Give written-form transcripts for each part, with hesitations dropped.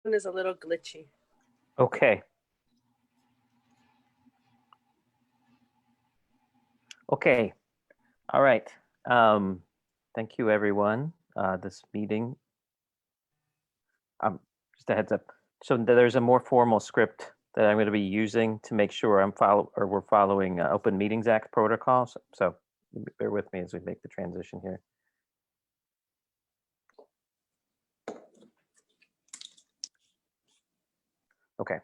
One is a little glitchy. Okay. Okay. All right. Thank you, everyone. This meeting, just a heads up. So there's a more formal script that I'm going to be using to make sure we're following Open Meetings Act protocols. So bear with me as we make the transition here. Okay.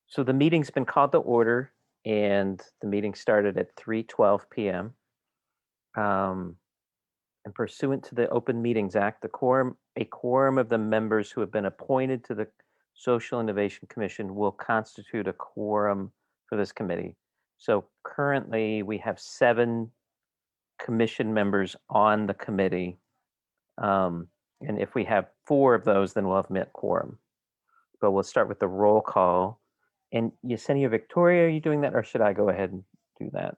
So the meeting's been called to order, and the meeting started at 3:12 p.m. And pursuant to the Open Meetings Act, a quorum of the members who have been appointed to the Social Innovation Commission will constitute a quorum for this committee. So currently, we have 7 commission members on the committee. And if we have 4 of those, then we'll have met quorum. But we'll start with the roll call. And Yesenia Victoria, are you doing that, or should I go ahead and do that?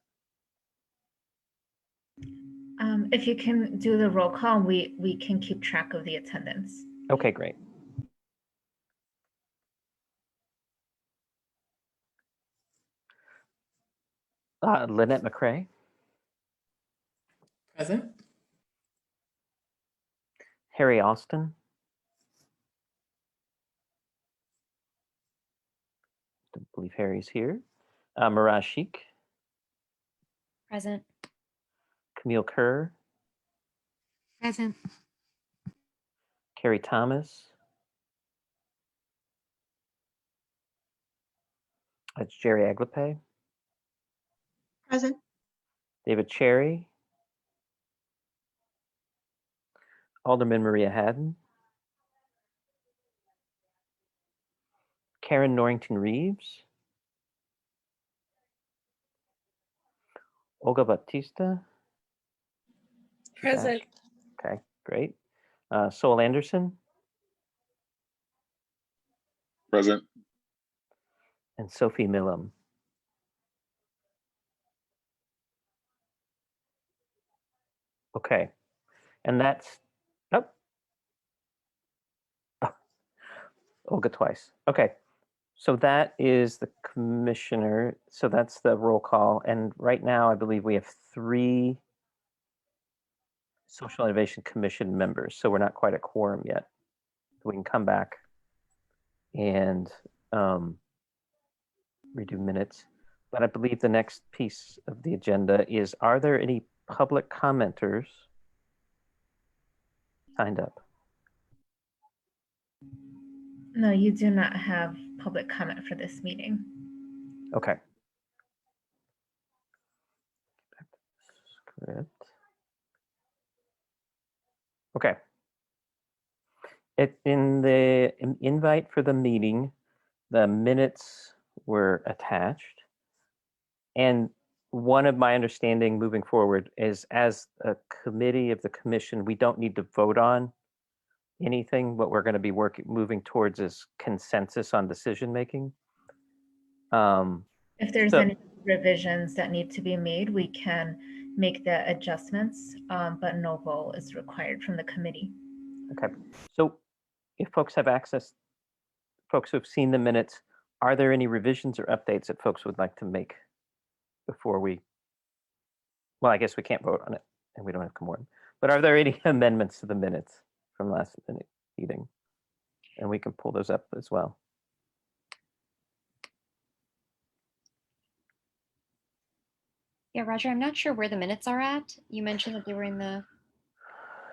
If you can do the roll call, we can keep track of the attendance. Okay, great. Lynette McCrae. Present. Harry Alston. Don't believe Harry's here. Miraj Sheikh. Present. Camille Kerr. Present. Carrie Thomas. That's Jerry Aglape. Present. David Cherry. Alderman Maria Haddon. Karen Norrington Reeves. Olga Batista. Present. Okay, great. Sol Anderson. Present. And Sophie Millam. Okay, and that's, oh, Olga twice. Okay, so that is the commissioner. So that's the roll call. And right now, I believe we have 3 Social Innovation Commission members. So we're not quite a quorum yet. We can come back and redo minutes. But I believe the next piece of the agenda is, are there any public commenters signed up? No, you do not have public comment for this meeting. Okay. Script. Okay. In the invite for the meeting, the minutes were attached. And one of my understanding moving forward is, as a committee of the commission, we don't need to vote on anything. What we're going to be moving towards is consensus on decision making. If there's any revisions that need to be made, we can make the adjustments, but no vote is required from the committee. Okay, so if folks have access, folks who have seen the minutes, are there any revisions or updates that folks would like to make before we, well, I guess we can't vote on it and we don't have quorum, but are there any amendments to the minutes from last meeting? And we can pull those up as well. Yeah, Roger, I'm not sure where the minutes are at. You mentioned that they were in the...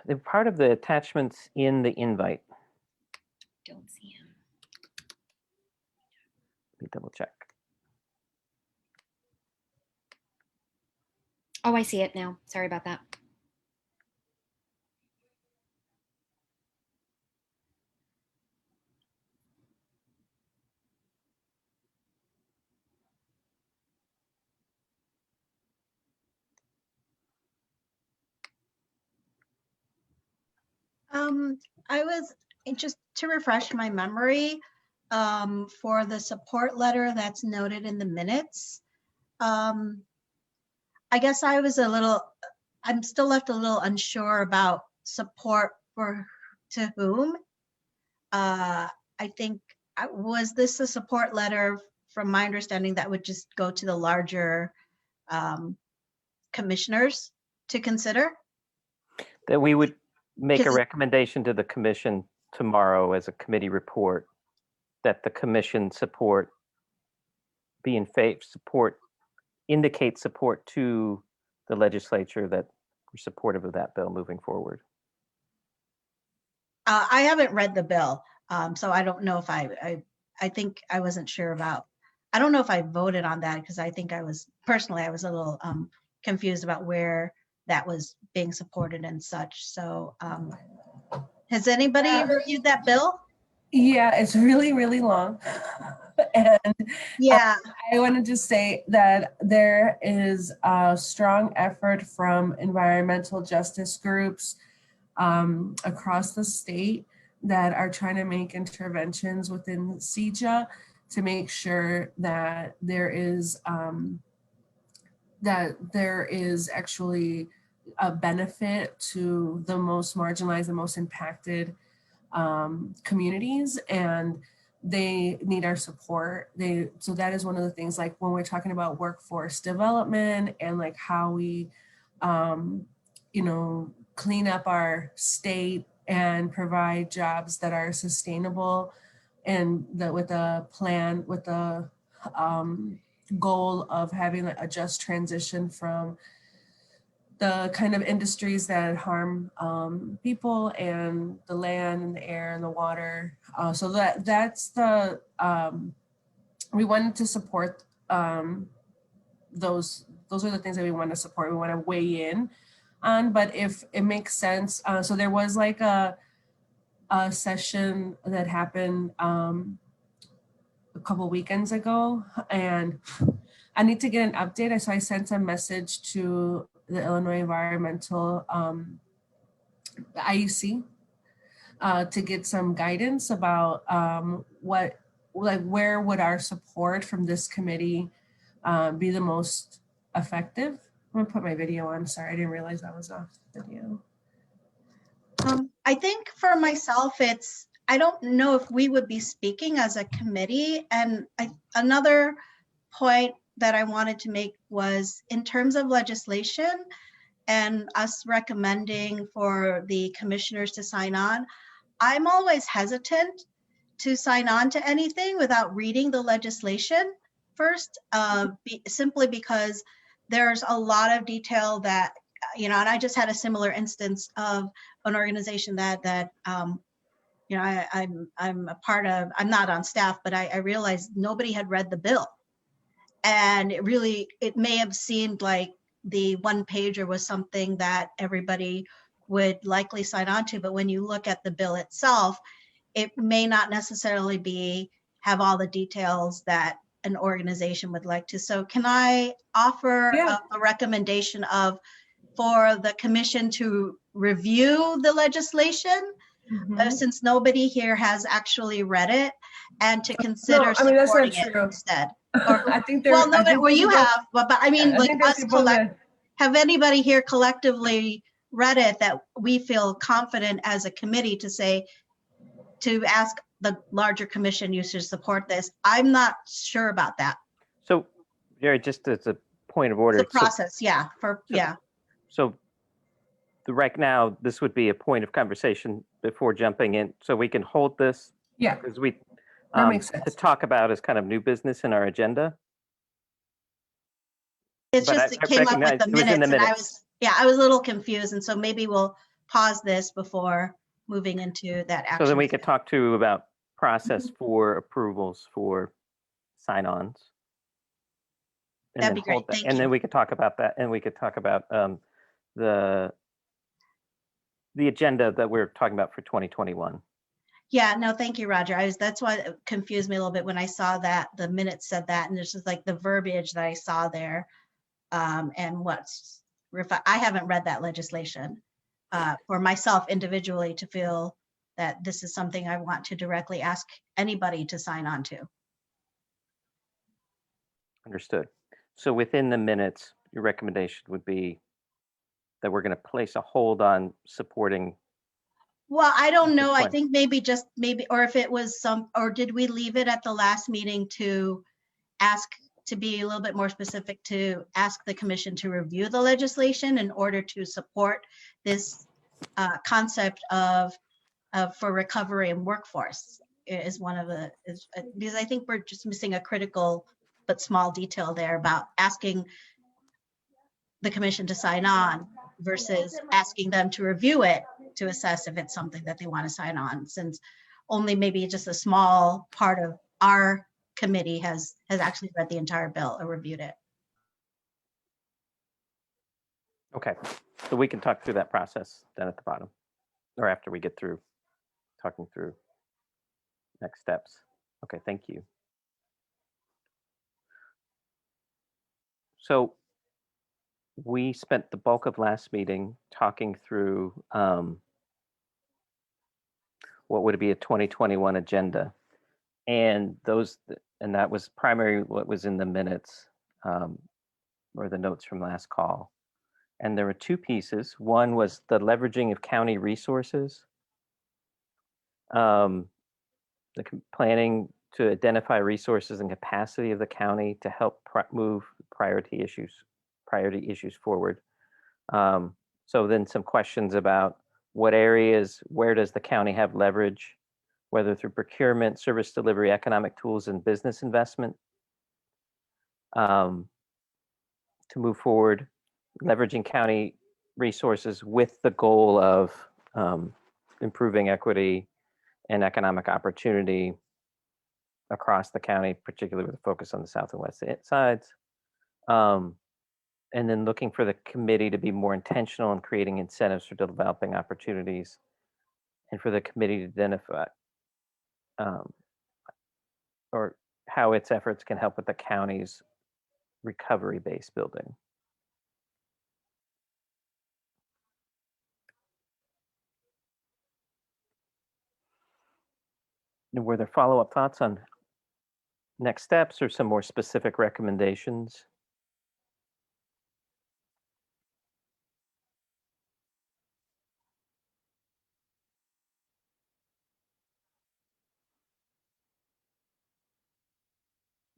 They're part of the attachments in the invite. Don't see them. Let me double check. Oh, I see it now. Sorry about that. I was, just to refresh my memory, for the support letter that's noted in the minutes. I guess I was I'm still left a little unsure about support to whom. I think, was this a support letter, from my understanding, that would just go to the larger commissioners to consider? That we would make a Because it- recommendation to the commission tomorrow as a committee report that the commission indicate support to the legislature that we're supportive of that bill moving forward. I haven't read the bill, so I don't know if I think I wasn't sure about, I don't know if I voted on that, because I think I was a little confused about where that was being supported and such. So has anybody reviewed that bill? Yeah, it's really, really long. And Yeah, I want to just say that there is a strong effort from environmental justice groups across the state that are trying to make interventions within CEJA to make sure that there is actually a benefit to the most marginalized, the most impacted communities, and they need our support. So that is one of the things, like when we're talking about workforce development and like how we clean up our state and provide jobs that are sustainable, and that with a plan, with the goal of having a just transition from the kind of industries that harm people and the land and the air and the water. So that's the, we wanted to support those are the things that we want to support. We want to weigh in on, but if it makes sense. So there was like a session that happened a couple weekends ago, and I need to get an update. So I sent a message to the Illinois Environmental IEC to get some guidance about where would our support from this committee be the most effective. I'm gonna put my video on. Sorry, I didn't realize that was a video. I think for myself, I don't know if we would be speaking as a committee. And another point that I wanted to make was, in terms of legislation and us recommending for the commissioners to sign on, I'm always hesitant to sign on to anything without reading the legislation first, simply because there's a lot of detail that, and I just had a similar instance of an organization that I'm a part of. I'm not on staff, but I realized nobody had read the bill. And it may have seemed like the one pager was something that everybody would likely sign on to, but when you look at the bill itself, it may not necessarily have all the details that an organization would like to. So can I offer a recommendation for the commission to review the legislation, since nobody here has actually read it, and to consider supporting it instead? I think well, no, well, you have, but I mean, like us have anybody here collectively read it that we feel confident as a committee to ask the larger commission, you should support this? I'm not sure about that. So, Jerry, just as a point of order. The process, So right now, this would be a point of conversation before jumping in, so we can hold this. Yeah. Because we that makes sense. to talk about as kind of new business in our agenda. It's But just, it came up with the minutes, and I was a little confused, and so maybe we'll pause this before moving into that action. So then we could talk to about process for approvals for sign-ons. That'd be great. Thank you. And then we could talk about that, and we could talk about the agenda that we're talking about for 2021. Yeah, no, thank you, Roger. That's why it confused me a little bit when I saw that the minutes said that, and it's just like the verbiage that I saw there. And I haven't read that legislation for myself individually to feel that this is something I want to directly ask anybody to sign on to. Understood. So within the minutes, your recommendation would be that we're going to place a hold on supporting Well, I don't at this know. I point? think maybe, or if it was or did we leave it at the last meeting to ask, to be a little bit more specific, to ask the commission to review the legislation in order to support this concept of for recovery and workforce is one of the, because I think we're just missing a critical but small detail there about asking the commission to sign on versus asking them to review it to assess if it's something that they want to sign on, since only maybe just a small part of our committee has actually read the entire bill or reviewed it. Okay, so we can talk through that process then at the bottom, or after we get through talking through next steps. Okay, thank you. So we spent the bulk of last meeting talking through what would be a 2021 agenda, and that was primary what was in the minutes or the notes from last call. And there were two pieces. One was the leveraging of county resources, planning to identify resources and capacity of the county to help move priority issues forward. So then some questions about what areas, where does the county have leverage, whether through procurement, service delivery, economic tools, and business investment, to move forward, leveraging county resources with the goal of improving equity and economic opportunity across the county, particularly with a focus on the south and west sides. And then looking for the committee to be more intentional in creating incentives for developing opportunities, and for the committee to identify or how its efforts can help with the county's recovery-based building. And were there follow-up thoughts on next steps or some more specific recommendations?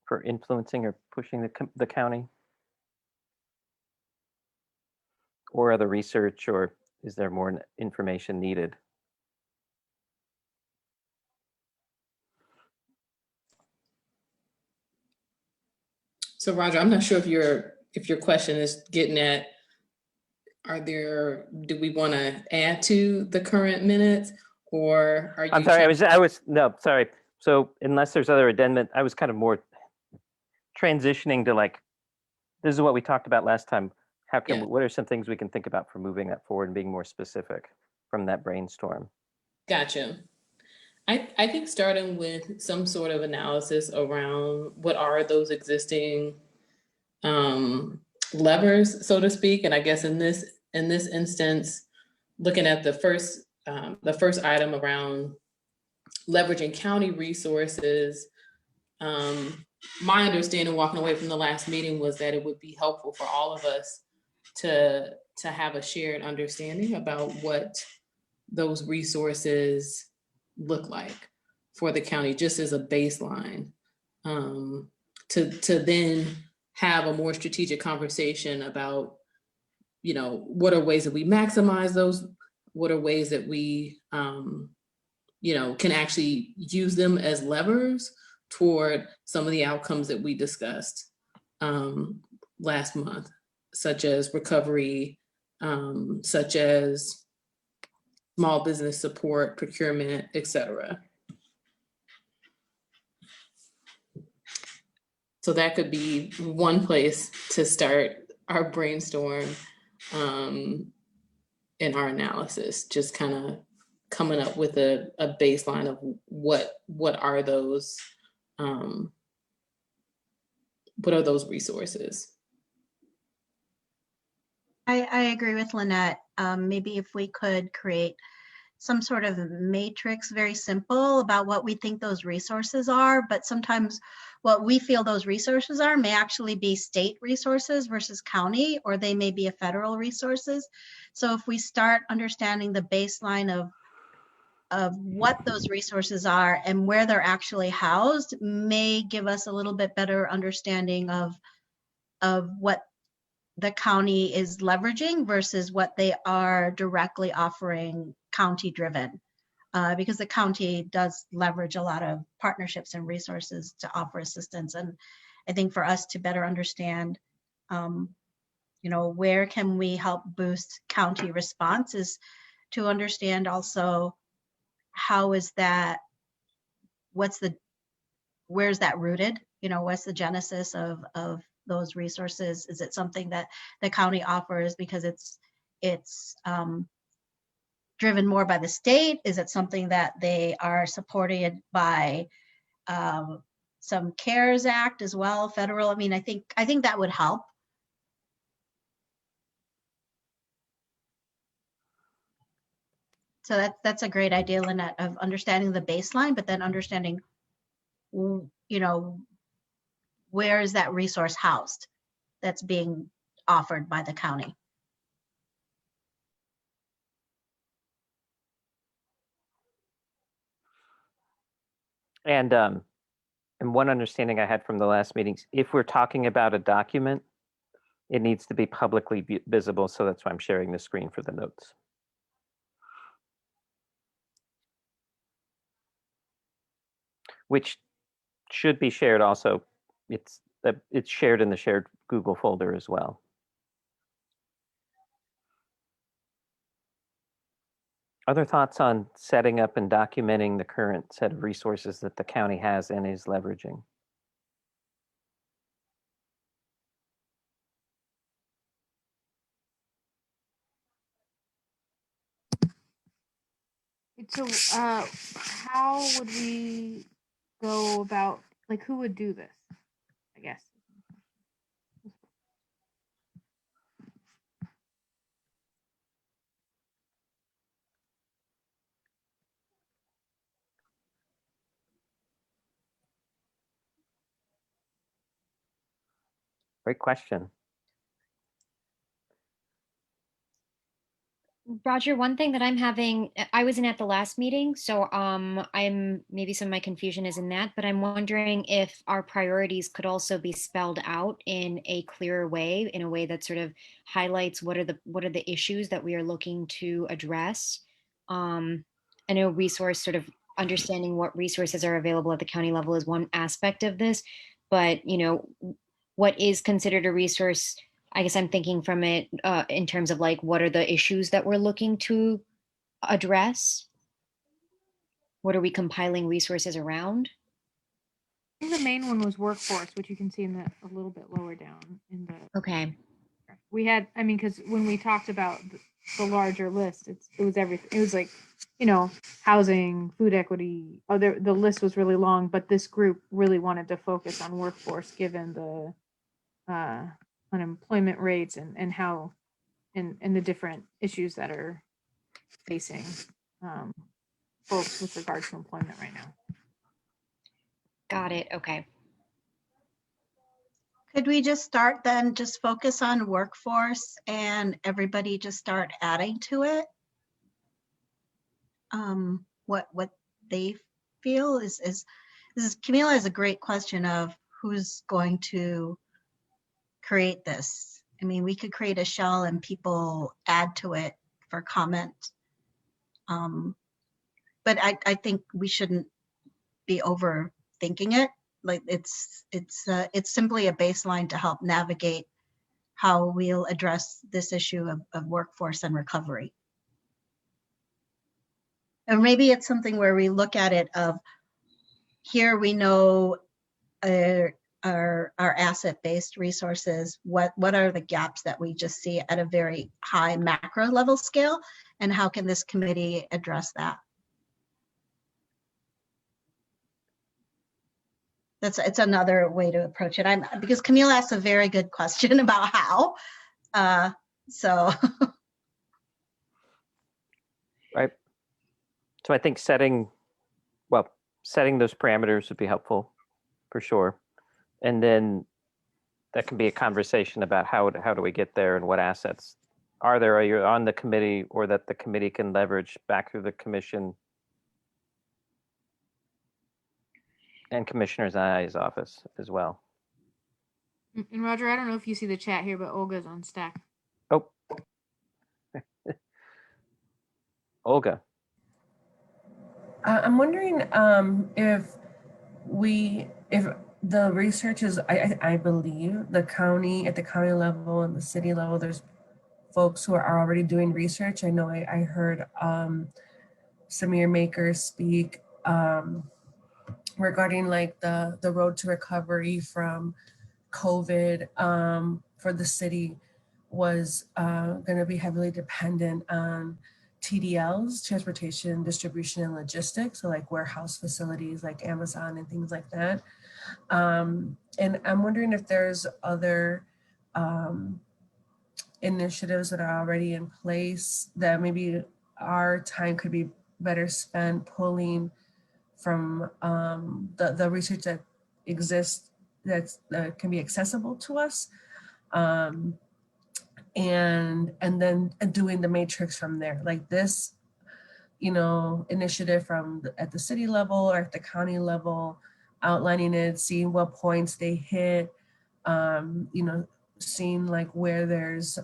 For influencing or pushing the county? Or other research, or is there more information needed? So Roger, I'm not sure if your question is getting at, do we want to add to the current minutes, or are you? I'm sorry, no, sorry. So unless there's other addendum, I was kind of more transitioning to like, this is what we talked about last time. How can, what are some things we can think about for moving that forward and being more specific from that brainstorm? Gotcha. I think starting with some sort of analysis around what are those existing levers, so to speak. And I guess in this instance, looking at the first item around leveraging county resources, my understanding walking away from the last meeting was that it would be helpful for all of us to have a shared understanding about what those resources look like for the county, just as a baseline, to then have a more strategic conversation about, what are ways that we maximize those, what are ways that we, can actually use them as levers toward some of the outcomes that we discussed last month, such as recovery, such as small business support, procurement, et cetera. So that could be one place to start our brainstorm in our analysis, just kind of coming up with a baseline of what are those resources. I agree with Lynette. Maybe if we could create some sort of matrix, very simple, about what we think those resources are, but sometimes what we feel those resources are may actually be state resources versus county, or they may be a federal resources. So if we start understanding the baseline of of what those resources are and where they're actually housed may give us a little bit better understanding of what the county is leveraging versus what they are directly offering county driven. Because the county does leverage a lot of partnerships and resources to offer assistance. And I think for us to better understand, where can we help boost county response is to understand also how is that, where's that rooted? What's the genesis of those resources? Is it something that the county offers because it's driven more by the state? Is it something that they are supported by some CARES Act as well, federal? I mean, I think that would help. So that's a great idea, Lynette, of understanding the baseline, but then understanding, where is that resource housed that's being offered by the county? And one understanding I had from the last meetings, if we're talking about a document, it needs to be publicly visible. So that's why I'm sharing the screen for the notes. Which should be shared also. It's shared in the shared Google folder as well. Other thoughts on setting up and documenting the current set of resources that the county has and is leveraging? So how would we go about, like, who would do this, I guess? Great question. Roger, one thing that I'm having, I wasn't at the last meeting, so I'm maybe some of my confusion is in that, but I'm wondering if our priorities could also be spelled out in a clearer way, in a way that sort of highlights what are the issues that we are looking to address. I know resource, sort of understanding what resources are available at the county level is one aspect of this, but what is considered a resource, I guess I'm thinking from it in terms of like, what are the issues that we're looking to address? What are we compiling resources around? I think the main one was workforce, which you can see in a little bit lower down in the. Okay. We had, I mean, because when we talked about the larger list, it was everything. It was like, housing, food equity. The list was really long, but this group really wanted to focus on workforce, given the unemployment rates and how and the different issues that are facing folks with regard to employment right now. Got it. Okay. Could we just start then, just focus on workforce and everybody just start adding to it? What they feel is Camila has a great question of who's going to create this. I mean, we could create a shell and people add to it for comment. But I think we shouldn't be overthinking it. Like it's simply a baseline to help navigate how we'll address this issue of workforce and recovery. Or maybe it's something where we look at it of, here we know our asset-based resources, what are the gaps that we just see at a very high macro level scale, and how can this committee address that? It's another way to approach it. Because Camille asked a very good question about how. So. Right. So I think setting those parameters would be helpful for sure. And then that can be a conversation about how do we get there and what assets are you on the committee or that the committee can leverage back through the commission And Commissioner Zai's office as well. And Roger, I don't know if you see the chat here, but Olga's on stack. Oh. Olga. I'm wondering if the research is, I believe the county, at the county level and the city level, there's folks who are already doing research. I know I heard Samir Maker speak regarding like the road to recovery from COVID for the city was going to be heavily dependent on TDLs, transportation, distribution, and logistics, so like warehouse facilities like Amazon and things like that. And I'm wondering if there's other initiatives that are already in place that maybe our time could be better spent pulling from the research that exists that can be accessible to us, and then doing the matrix from there, like this, initiative at the city level or at the county level, outlining it, seeing what points they hit, seeing like where there's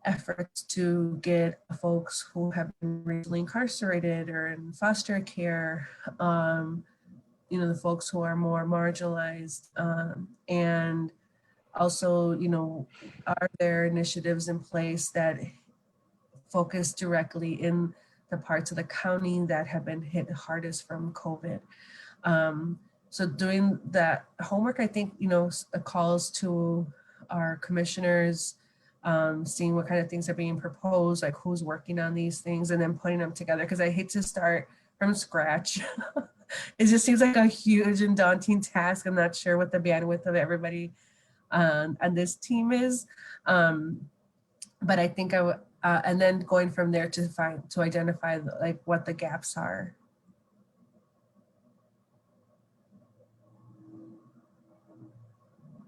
efforts to get folks who have been recently incarcerated or in foster care, the folks who are more marginalized, and also, are there initiatives in place that focus directly in the parts of the county that have been hit hardest from COVID? So doing that homework, I think, calls to our commissioners, seeing what kind of things are being proposed, like who's working on these things, and then putting them together. Because I hate to start from scratch. It just seems like a huge and daunting task. I'm not sure what the bandwidth of everybody on this team is. But I think I would, and then going from there to identify like what the gaps are.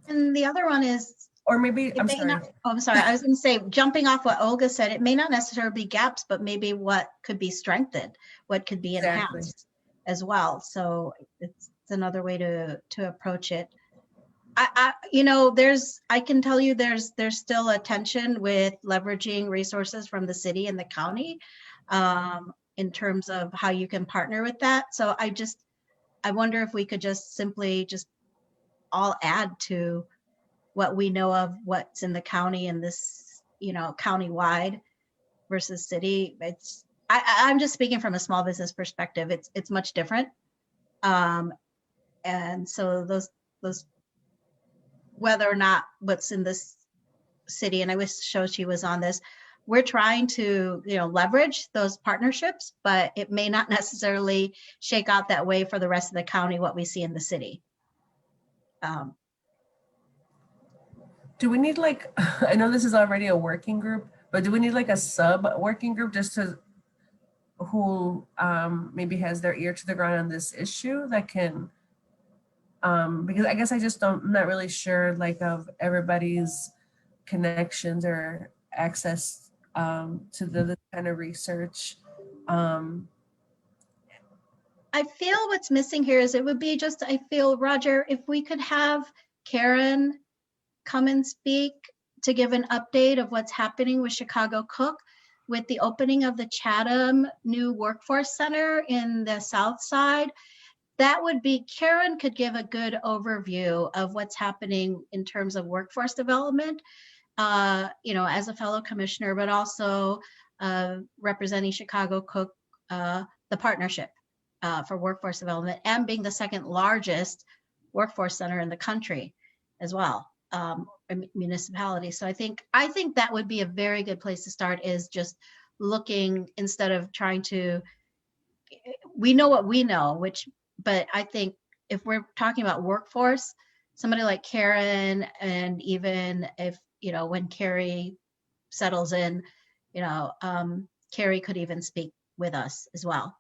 And the other one is, Or maybe, it I'm may sorry. not, oh, I'm sorry. I was going to say, jumping off what Olga said, it may not necessarily be gaps, but maybe what could be strengthened, what could be Exactly. enhanced as well. So it's another way to approach it. I can tell you there's still a tension with leveraging resources from the city and the county in terms of how you can partner with that. So I wonder if we could just simply all add to what we know of what's in the county and this, county-wide versus city. I'm just speaking from a small business perspective. It's much different. And so those, whether or not what's in this city, and I wish Shoshi was on this, we're trying to, leverage those partnerships, but it may not necessarily shake out that way for the rest of the county, what we see in the city. Do we need like, I know this is already a working group, but do we need like a sub working group just to, who maybe has their ear to the ground on this issue that can, because I guess I'm not really sure like of everybody's connections or access to the kind of research. I feel what's missing here is it would be I feel, Roger, if we could have Karen come and speak to give an update of what's happening with Chicago Cook, with the opening of the Chatham new workforce center in the South Side. That would be, Karen could give a good overview of what's happening in terms of workforce development, as a fellow commissioner, but also representing Chicago Cook, the partnership for workforce development, and being the second largest workforce center in the country as well, municipality. So I think that would be a very good place to start, is just looking, instead of trying to, we know what we know, but I think if we're talking about workforce, somebody like Karen, and even if, when Carrie settles in, Carrie could even speak with us as well,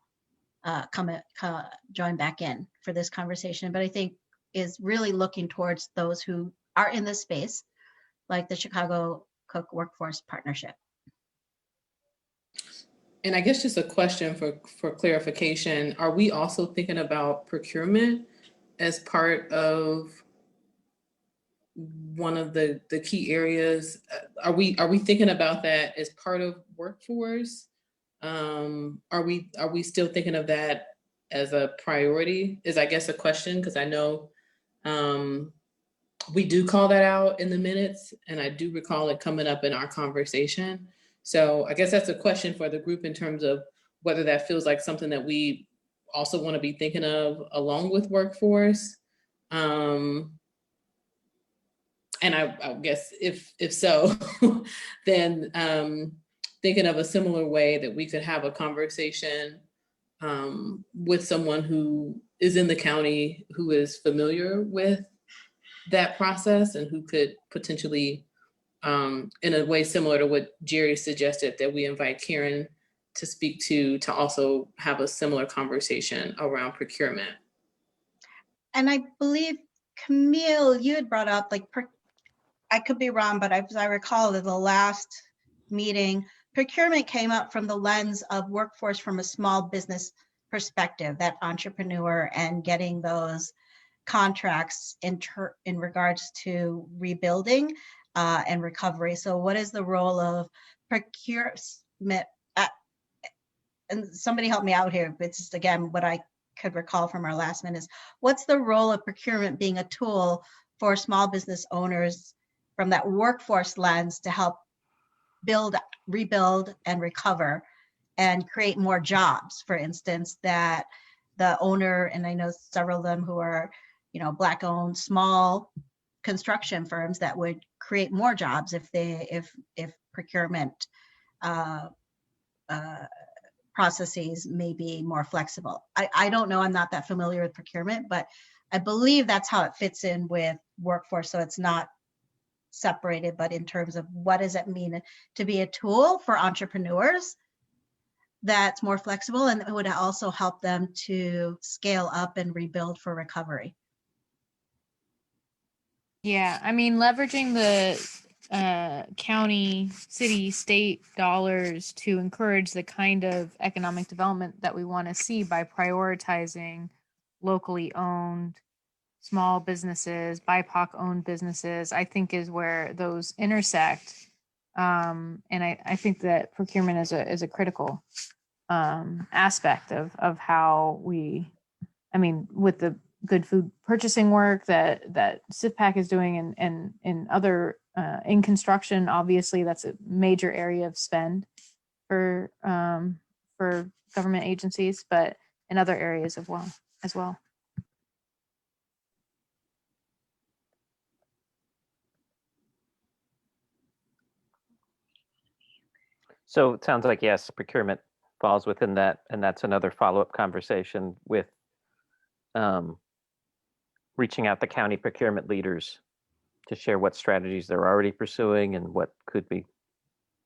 join back in for this conversation. But I think is really looking towards those who are in this space, like the Chicago Cook Workforce Partnership. And I guess just a question for clarification, are we also thinking about procurement as part of one of the key areas? Are we thinking about that as part of workforce? Are we still thinking of that as a priority? Is I guess a question, because I know we do call that out in the minutes, and I do recall it coming up in our conversation. So I guess that's a question for the group in terms of whether that feels like something that we also want to be thinking of along with workforce. And I guess if so, then thinking of a similar way that we could have a conversation with someone who is in the county, who is familiar with that process and who could potentially, in a way similar to what Jerry suggested, that we invite Karen to speak to also have a similar conversation around procurement. And I believe, Camille, you had brought up, like, I could be wrong, but as I recall, that the last meeting, procurement came up from the lens of workforce from a small business perspective, that entrepreneur and getting those contracts in regards to rebuilding and recovery. So what is the role of procurement? And somebody help me out here. It's just, again, what I could recall from our last minute is, what's the role of procurement being a tool for small business owners from that workforce lens to help build, rebuild, and recover and create more jobs, for instance, that the owner, and I know several of them who are, Black owned small construction firms, that would create more jobs if procurement processes may be more flexible. I don't know, I'm not that familiar with procurement, but I believe that's how it fits in with workforce. So it's not separated, but in terms of what does it mean to be a tool for entrepreneurs that's more flexible, and it would also help them to scale up and rebuild for recovery. Yeah, I mean, leveraging the county, city, state dollars to encourage the kind of economic development that we want to see by prioritizing locally owned small businesses, BIPOC owned businesses, I think is where those intersect. And I think that procurement is a critical aspect of how we, I mean, with the good food purchasing work that SIFPAC is doing, and in other in construction, obviously that's a major area of spend for government agencies, but in other areas as well. So it sounds like, yes, procurement falls within that, and that's another follow-up conversation with reaching out to county procurement leaders to share what strategies they're already pursuing and what could be,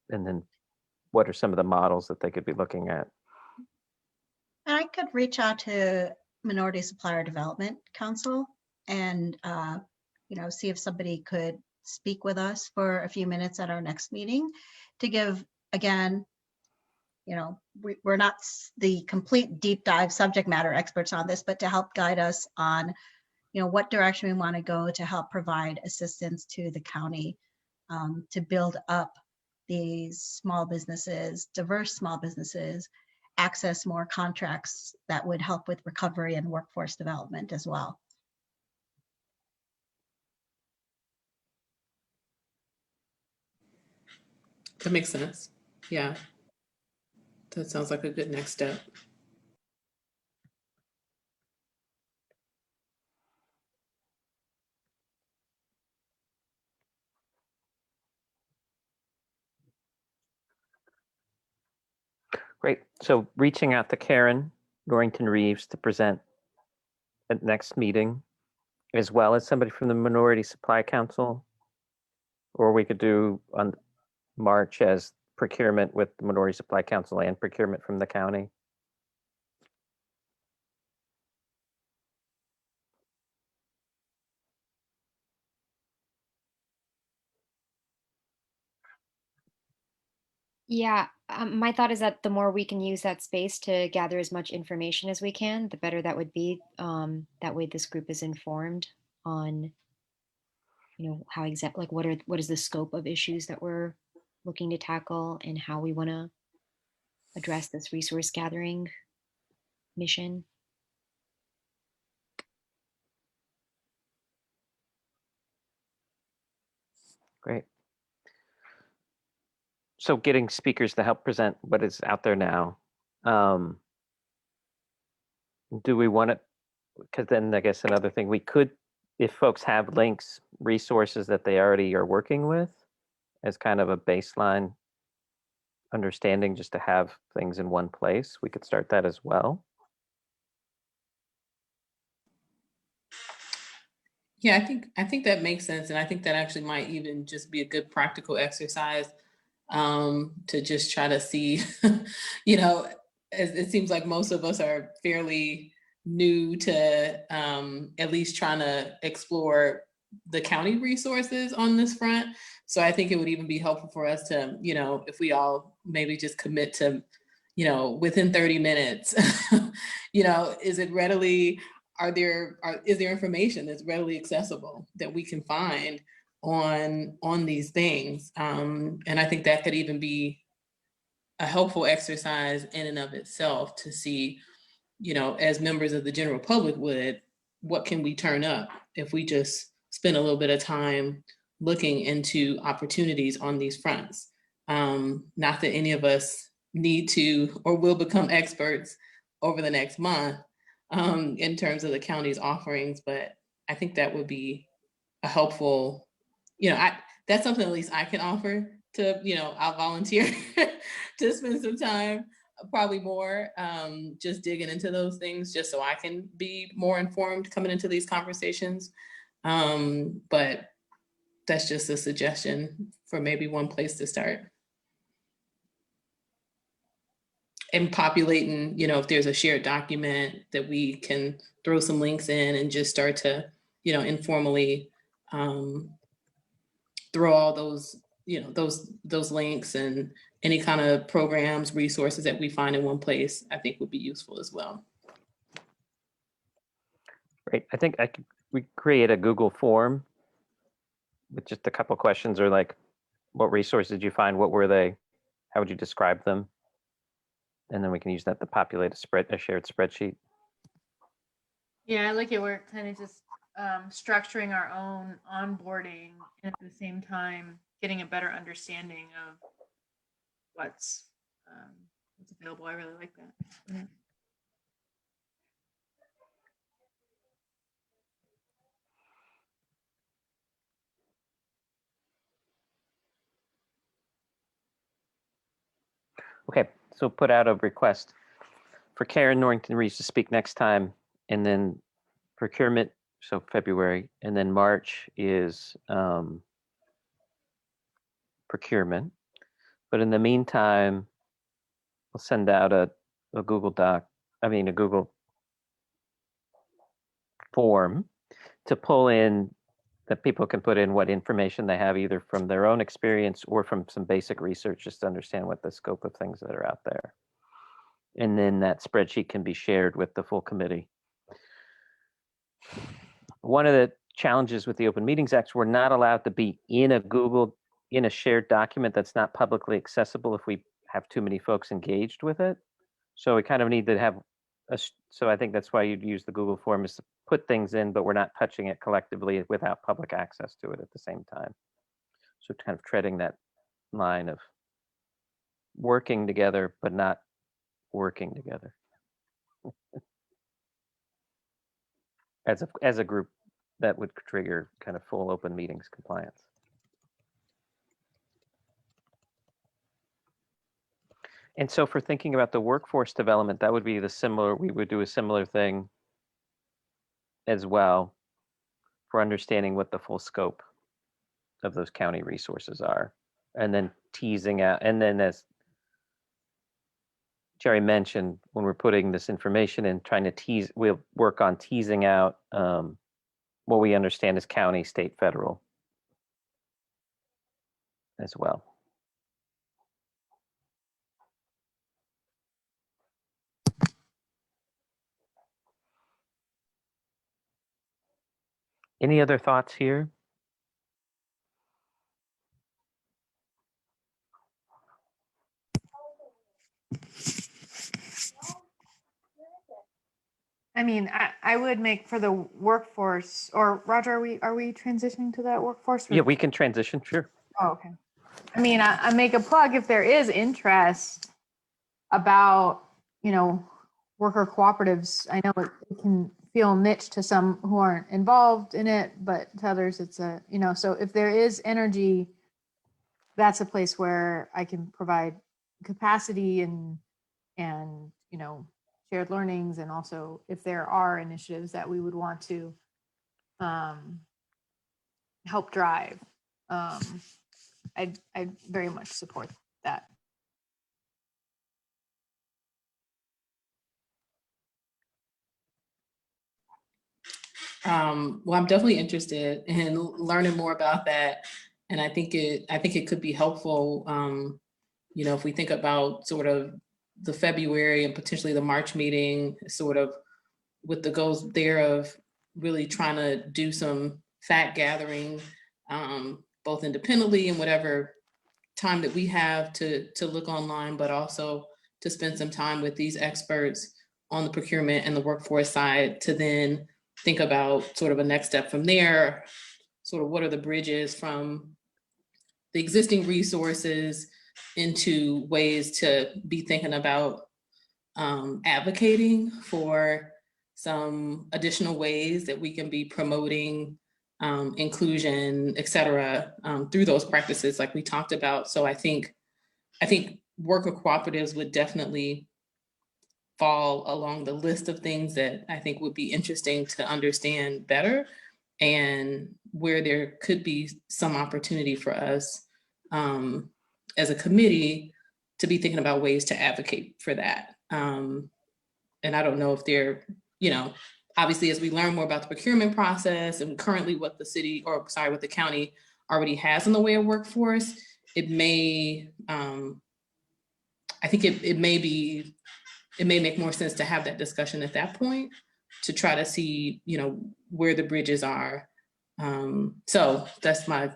and then what are some of the models that they could be looking at. And I could reach out to Minority Supplier Development Council and see if somebody could speak with us for a few minutes at our next meeting to give, again, we're not the complete deep dive subject matter experts on this, but to help guide us on, what direction we want to go to help provide assistance to the county to build up these small businesses, diverse small businesses, access more contracts that would help with recovery and workforce development as well. That makes sense. Yeah. That sounds like a good next step. Great. So reaching out to Karen Norrington Reeves to present at next meeting, as well as somebody from the Minority Supply Council, or we could do on March as procurement with the Minority Supply Council and procurement from the county. Yeah, My thought is that the more we can use that space to gather as much information as we can, the better that would be. That way this group is informed on, how like what is the scope of issues that we're looking to tackle and how we want to address this resource gathering mission. Great. So getting speakers to help present what is out there now. Do we want to, because then I guess another thing we could, if folks have links, resources that they already are working with as kind of a baseline understanding, just to have things in one place, we could start that as well. Yeah, I think that makes sense, and I think that actually might even just be a good practical exercise to just try to see, it seems like most of us are fairly new to at least trying to explore the county resources on this front. So I think it would even be helpful for us to, if we all maybe just commit to, within 30 minutes, is it readily, is there information that's readily accessible that we can find on these things? And I think that could even be a helpful exercise in and of itself to see, as members of the general public would, what can we turn up if we just spend a little bit of time looking into opportunities on these fronts. Not that any of us need to or will become experts over the next month in terms of the county's offerings, but I think that would be a helpful, that's something at least I can offer to, I'll volunteer to spend some time, probably more, just digging into those things just so I can be more informed coming into these conversations. But that's just a suggestion for maybe one place to start. And populating, if there's a shared document that we can throw some links in and just start to, informally throw all those, those links and any kind of programs, resources that we find in one place, I think would be useful as well. Great. I think we create a Google form with just a couple questions, or like, what resources did you find? What were they? How would you describe them? And then we can use that to populate a shared spreadsheet. Yeah, I like it. We're kind of just structuring our own onboarding and at the same time getting a better understanding of what's available. I really like that. Yeah. Okay, so put out a request for Karen Norrington-Reeves to speak next time, and then procurement, so February, and then March is procurement. But in the meantime, we'll send out a Google a Google form to pull in, that people can put in what information they have, either from their own experience or from some basic research, just to understand what the scope of things that are out there. And then that spreadsheet can be shared with the full committee. One of the challenges with the Open Meetings Act, we're not allowed to be in a shared document that's not publicly accessible if we have too many folks engaged with it. So we kind of need to have so I think that's why you'd use the Google form, is to put things in, but we're not touching it collectively without public access to it at the same time. So kind of treading that line of working together, but not working together as a group that would trigger kind of full open meetings compliance. And so for thinking about the workforce development, that would be we would do a similar thing as well for understanding what the full scope of those county resources are, and then teasing out, and then as Jerry mentioned, when we're putting this information in, we'll work on teasing out what we understand as county, state, federal as well. Any other thoughts here? I mean, I would make for the workforce, or Roger, are we transitioning to that workforce? Yeah, we can transition, sure. Oh, okay. I mean, I make a plug if there is interest about, you know, worker cooperatives. I know it can feel niche to some who aren't involved in it, but to others it's a, you know, so if there is energy, that's a place where I can provide capacity and, you know, shared learnings. And also if there are initiatives that we would want to help drive, I very much support that. Well, I'm definitely interested in learning more about that. And I think it could be helpful, you know, if we think about sort of the February and potentially the March meeting, sort of with the goals there of really trying to do some fact gathering, both independently and whatever time that we have to look online, but also to spend some time with these experts on the procurement and the workforce side to then think about sort of a next step from there, sort of what are the bridges from the existing resources into ways to be thinking about advocating for some additional ways that we can be promoting inclusion, et cetera, through those practices like we talked about. So I think worker cooperatives would definitely fall along the list of things that I think would be interesting to understand better, and where there could be some opportunity for us as a committee to be thinking about ways to advocate for that. And I don't know if they're, you know, obviously as we learn more about the procurement process and currently what the city, or sorry, what the county already has in the way of workforce, it may, I think it may make more sense to have that discussion at that point to try to see, you know, where the bridges are. So that's my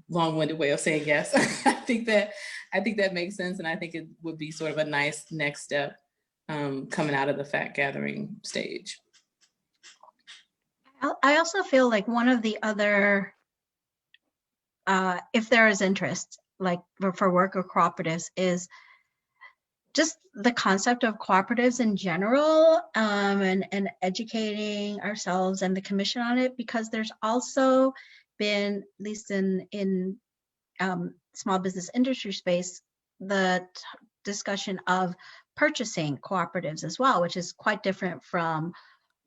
long-winded way of saying yes. I think that makes sense, and I think it would be sort of a nice next step coming out of the fact gathering stage. I also feel like one of the other, if there is interest, like for worker cooperatives, is just the concept of cooperatives in general, and educating ourselves and the commission on it, because there's also been, at least in small business industry space, the discussion of purchasing cooperatives as well, which is quite different from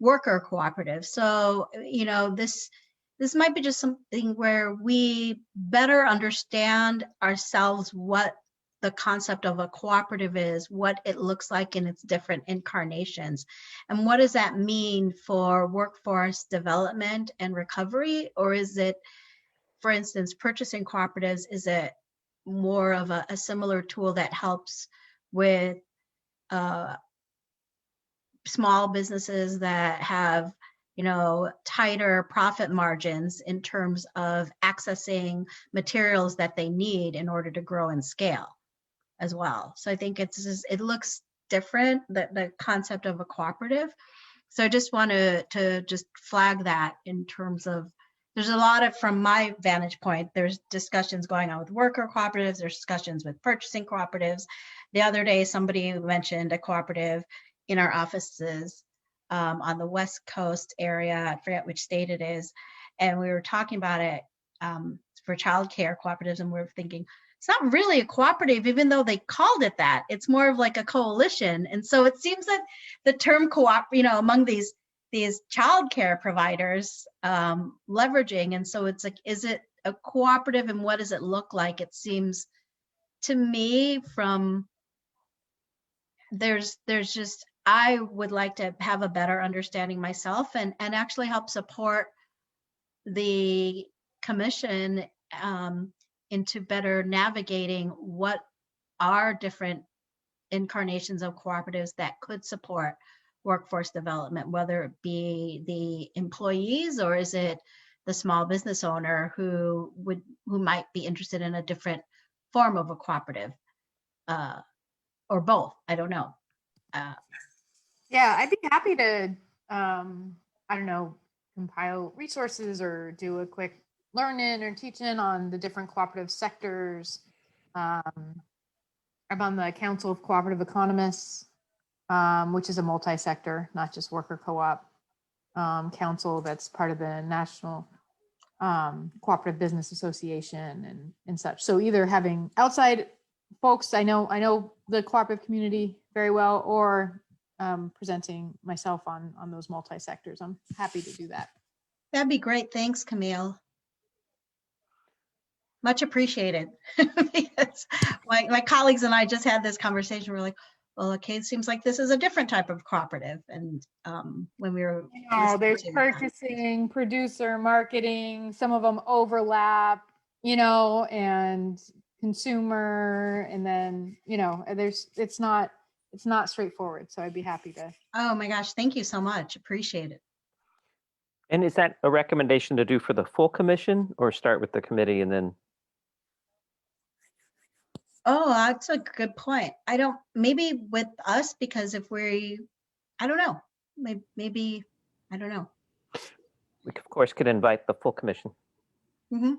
worker cooperatives. So, you know, this might be just something where we better understand ourselves what the concept of a cooperative is, what it looks like in its different incarnations, and what does that mean for workforce development and recovery? Or is it, for instance, purchasing cooperatives, is it more of a similar tool that helps with small businesses that have, you know, tighter profit margins in terms of accessing materials that they need in order to grow and scale as well? So I think it's just, it looks different, the concept of a cooperative. So I just want to just flag that in terms of, there's a lot of, from my vantage point, there's discussions going on with worker cooperatives, there's discussions with purchasing cooperatives. The other day, somebody mentioned a cooperative in our offices on the West Coast area, I forget which state it is, and we were talking about it for childcare cooperatives, and we were thinking, it's not really a cooperative, even though they called it that. It's more of like a coalition. And so it seems that the term co-op, you know, among these childcare providers leveraging, and so it's like, is it a cooperative, and what does it look like? It seems to me from, there's just, I would like to have a better understanding myself, and actually help support the commission into better navigating what are different incarnations of cooperatives that could support workforce development, whether it be the employees, or is it the small business owner who might be interested in a different form of a cooperative, or both. I don't know. Yeah, I'd be happy to, I don't know, compile resources or do a quick learn-in or teach-in on the different cooperative sectors. I'm on the Council of Cooperative Economists, which is a multi-sector, not just worker co-op council that's part of the National Cooperative Business Association and such. So either having outside folks, I know the cooperative community very well, or presenting myself on those multi-sectors. I'm happy to do that. That'd be great. Thanks, Camille. Much appreciated. Because my colleagues and I just had this conversation. We're like, well, okay, it seems like this is a different type of cooperative. And when we were there's purchasing, producer, marketing, some of them overlap, and consumer, and then, it's not straightforward. So I'd be happy to. Oh my gosh, thank you so much. Appreciate it. And is that a recommendation to do for the full commission, or start with the committee and then? Oh, that's a good point. Maybe with us, because I don't know, maybe, I don't know. We, of course, could invite the full commission. Mm-hmm.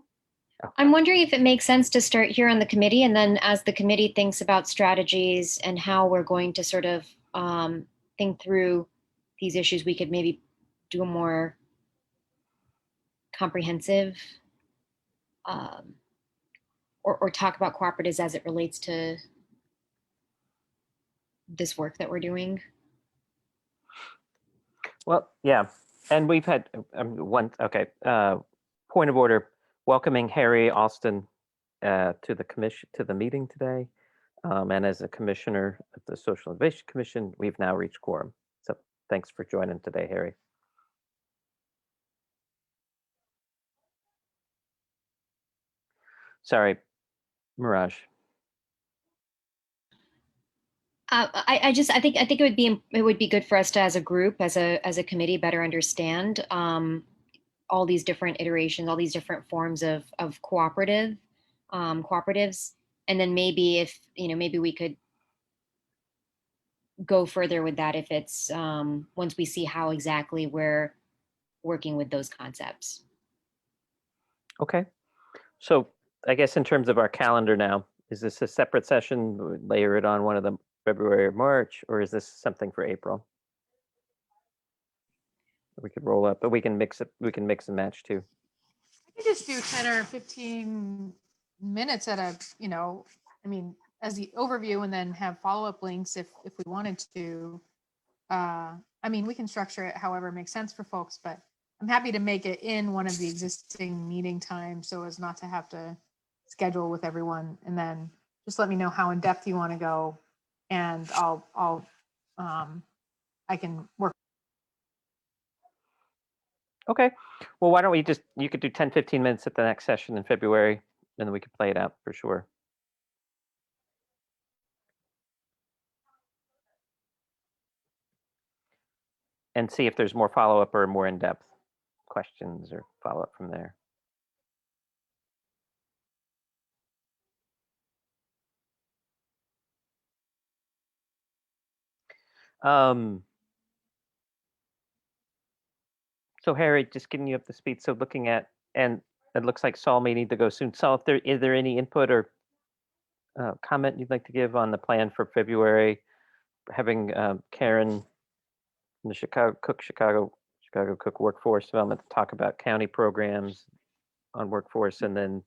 I'm wondering if it makes sense to start here on the committee, and then as the committee thinks about strategies and how we're going to sort of think through these issues, we could maybe do a more comprehensive or talk about cooperatives as it relates to this work that we're doing. Well, yeah, and we've had point of order, welcoming Harry Alston to the meeting today, and as a commissioner of the Social Innovation Commission, we've now reached quorum. So thanks for joining today, Harry. Sorry, Mirage. I think it would be good for us to, as a group, as a committee, better understand all these different iterations, all these different forms of cooperatives, and then maybe maybe we could go further with that if it's once we see how exactly we're working with those concepts. Okay, so I guess in terms of our calendar now, is this a separate session? Layer it on one of the February or March, or is this something for April? We could roll up, but we can mix it. We can mix and match too. I could just do 10 or 15 minutes at a, as the overview, and then have follow-up links if we wanted to. We can structure it however makes sense for folks, but I'm happy to make it in one of the existing meeting times so as not to have to schedule with everyone, and then just let me know how in depth you want to go, and I can work. Okay, well, why don't we you could do 10, 15 minutes at the next session in February, and then we could play it out for sure. And see if there's more follow-up or more in-depth questions or follow-up from there. So Harry, just getting you up to speed. So looking at, and it looks like Saul may need to go soon. Saul, is there any input or comment you'd like to give on the plan for February? Having Karen from the Chicago Cook Workforce Development to talk about county programs on workforce, and then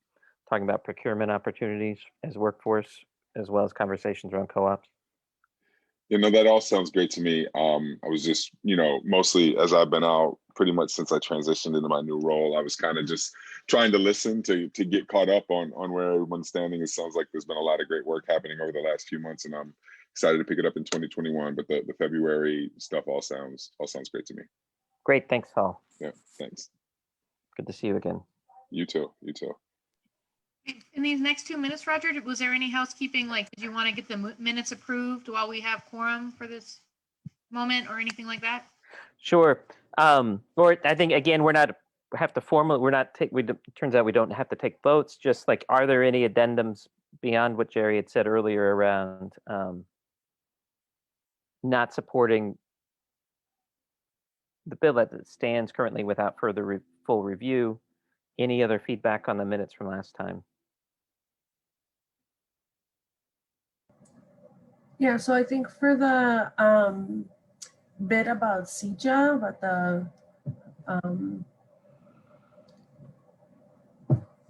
talking about procurement opportunities as workforce, as well as conversations around co-ops. That all sounds great to me. I was just, mostly as I've been out pretty much since I transitioned into my new role, I was kind of just trying to listen to get caught up on where everyone's standing. It sounds like there's been a lot of great work happening over the last few months, and I'm excited to pick it up in 2021. But the February stuff all sounds great to me. Great, thanks, Saul. Yeah, thanks. Good to see you again. You too. In these next 2 minutes, Roger, was there any housekeeping? Like, did you want to get the minutes approved while we have quorum for this moment, or anything like that? Sure. Or I think, again, we're not have to formally, we're not take, turns out we don't have to take votes, just like, are there any addendums beyond what Jerry had said earlier around not supporting the bill that stands currently without further full review? Any other feedback on the minutes from last time? Yeah, so I think for the bit about CEJA, about the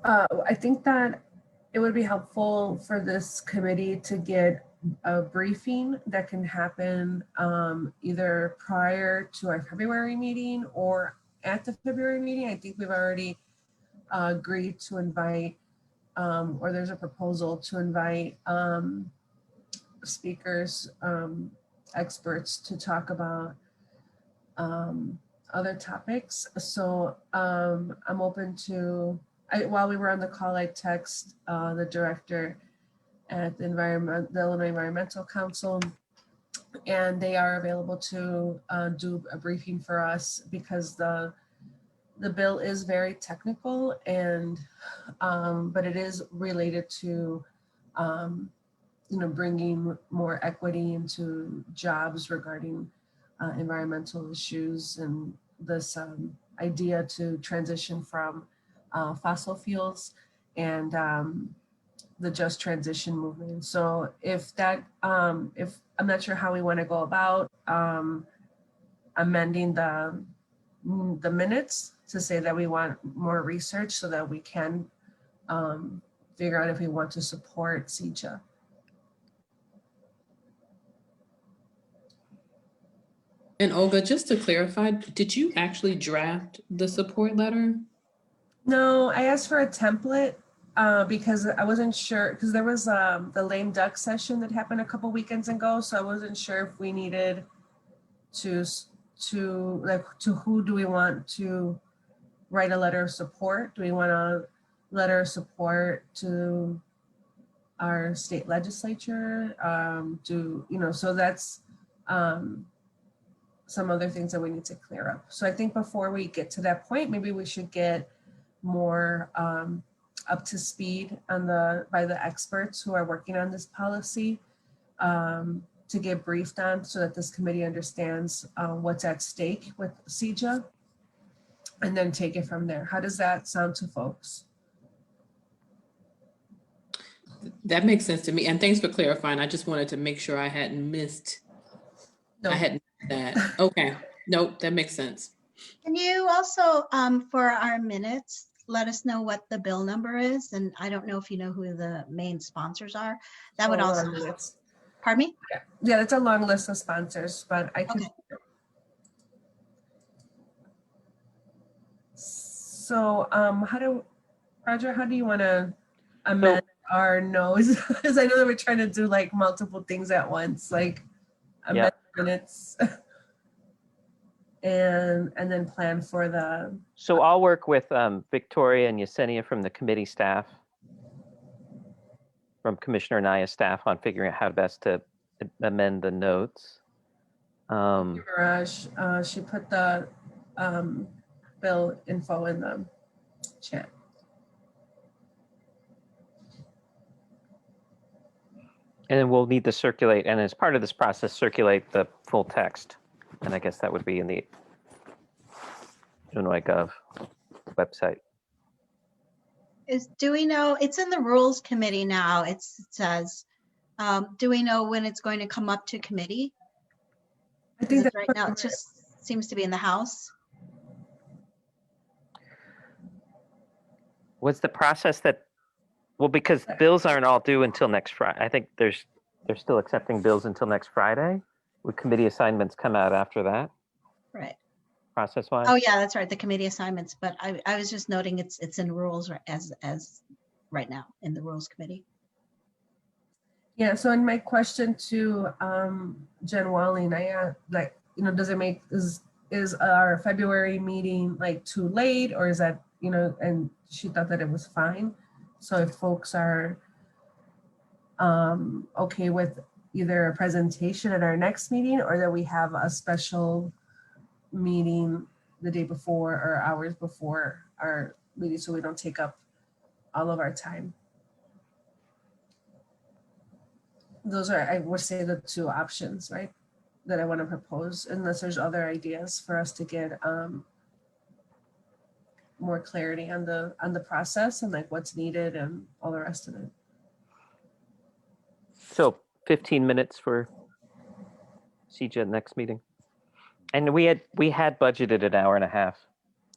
I think that it would be helpful for this committee to get a briefing that can happen either prior to our February meeting or at the February meeting. I think we've already agreed to invite, or there's a proposal to invite speakers, experts to talk about other topics. So I'm open to, while we were on the call, I text the director at the Illinois Environmental Council, and they are available to do a briefing for us because the bill is very technical, and but it is related to bringing more equity into jobs regarding environmental issues, and this idea to transition from fossil fuels and the just transition movement. So if that, if I'm not sure how we want to go about amending the minutes to say that we want more research so that we can figure out if we want to support CEJA. And Olga, just to clarify, did you actually draft the support letter? No, I asked for a template because I wasn't sure, because there was the lame duck session that happened a couple weekends ago. So I wasn't sure if we needed to who do we want to write a letter of support? Do we want a letter of support to our state legislature? So that's some other things that we need to clear up. So I think before we get to that point, maybe we should get more up to speed on by the experts who are working on this policy to get briefed on, so that this committee understands what's at stake with CEJA, and then take it from there. How does that sound to folks? That makes sense to me. And thanks for clarifying. I just wanted to make sure I hadn't missed. No. I hadn't missed that. Okay. Nope, that makes sense. Can you also, for our minutes, let us know what the bill number is? And I don't know if you know who the main sponsors are. That would also, pardon me? Yeah, that's a long list of sponsors, but I can. Okay. So Roger, how do you want to amend our no's? Because I know that we're trying to do like multiple things at once, like amend minutes. And then plan for the. So I'll work with Victoria and Yesenia from the committee staff, from Commissioner Naya's staff, on figuring out how best to amend the notes. She put the bill info in the chat. And then we'll need to circulate, and as part of this process, circulate the full text. And I guess that would be in the Illinois Gov website. Do we know, it's in the Rules Committee now, it says, do we know when it's going to come up to committee? I think that right now it just seems to be in the House. What's the process that, well, because bills aren't all due until next Friday. I think they're still accepting bills until next Friday. Would committee assignments come out after that? Right. Process-wise? Oh yeah, that's right, the committee assignments, but I was just noting it's in rules as right now in the Rules Committee. Yeah, so in my question to Jen Walling, I like, does it make, is our February meeting like too late, or is that, and she thought that it was fine. So if folks are okay with either a presentation at our next meeting, or that we have a special meeting the day before or hours before our meeting so we don't take up all of our time. Those are, I would say, the two options, right, that I want to propose, unless there's other ideas for us to get more clarity on the process and like what's needed and all the rest of it. So 15 minutes for CJ next meeting. And we had budgeted an hour and a half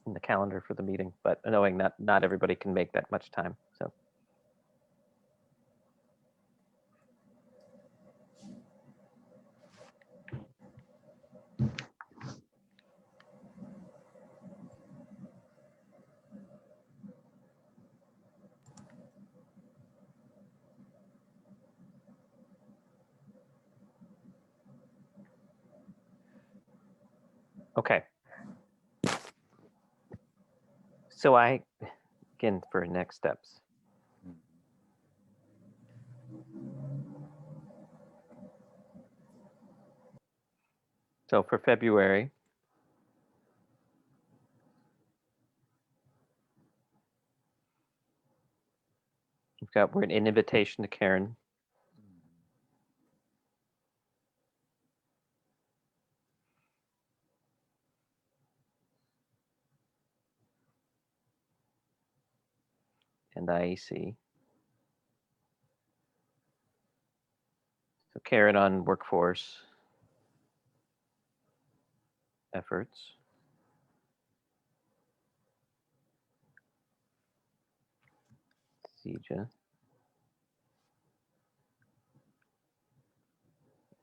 in the calendar for the meeting, but knowing not everybody can make that much time. So okay. So again, for next steps. So for February, we're an invitation to Karen. And IEC. So Karen on workforce efforts. CJ. And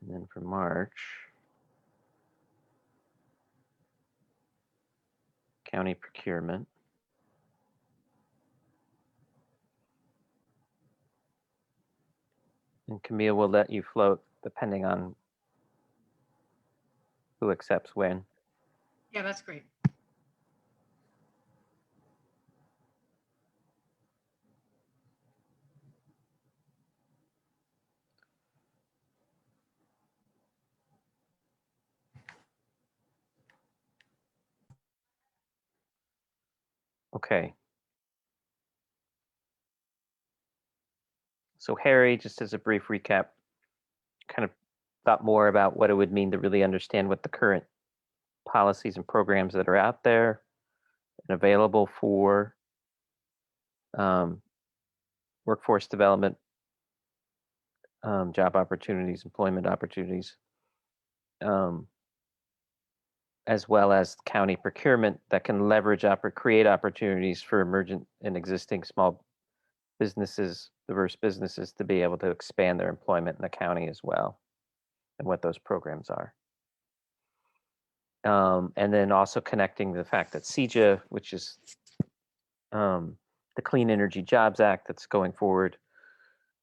then for March, county procurement. And Camille will let you float depending on who accepts when. Yeah, that's great. Okay. So Harry, just as a brief recap, kind of thought more about what it would mean to really understand what the current policies and programs that are out there and available for workforce development, job opportunities, employment opportunities, as well as county procurement that can leverage create opportunities for emergent and existing small businesses, diverse businesses, to be able to expand their employment in the county as well, and what those programs are. And then also connecting the fact that CEJA, which is the Clean Energy Jobs Act that's going forward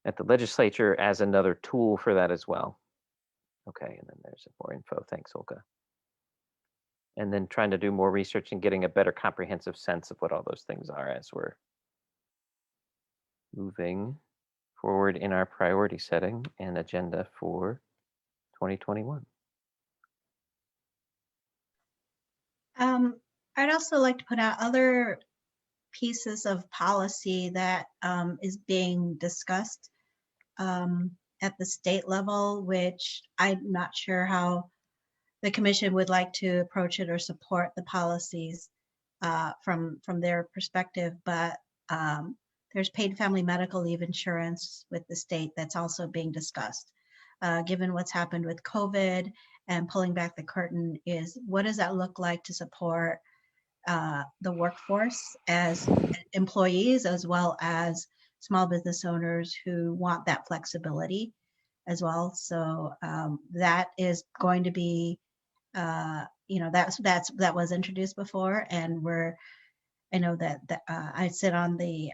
at the legislature, as another tool for that as well. Okay, and then there's more info. Thanks, Olga. And then trying to do more research and getting a better comprehensive sense of what all those things are as we're moving forward in our priority setting and agenda for 2021. I'd also like to put out other pieces of policy that is being discussed at the state level, which I'm not sure how the commission would like to approach it or support the policies from their perspective. But there's paid family medical leave insurance with the state that's also being discussed. Given what's happened with COVID and pulling back the curtain, is what does that look like to support the workforce as employees, as well as small business owners who want that flexibility as well. So that is going to be, that was introduced before, and I know that I sit on the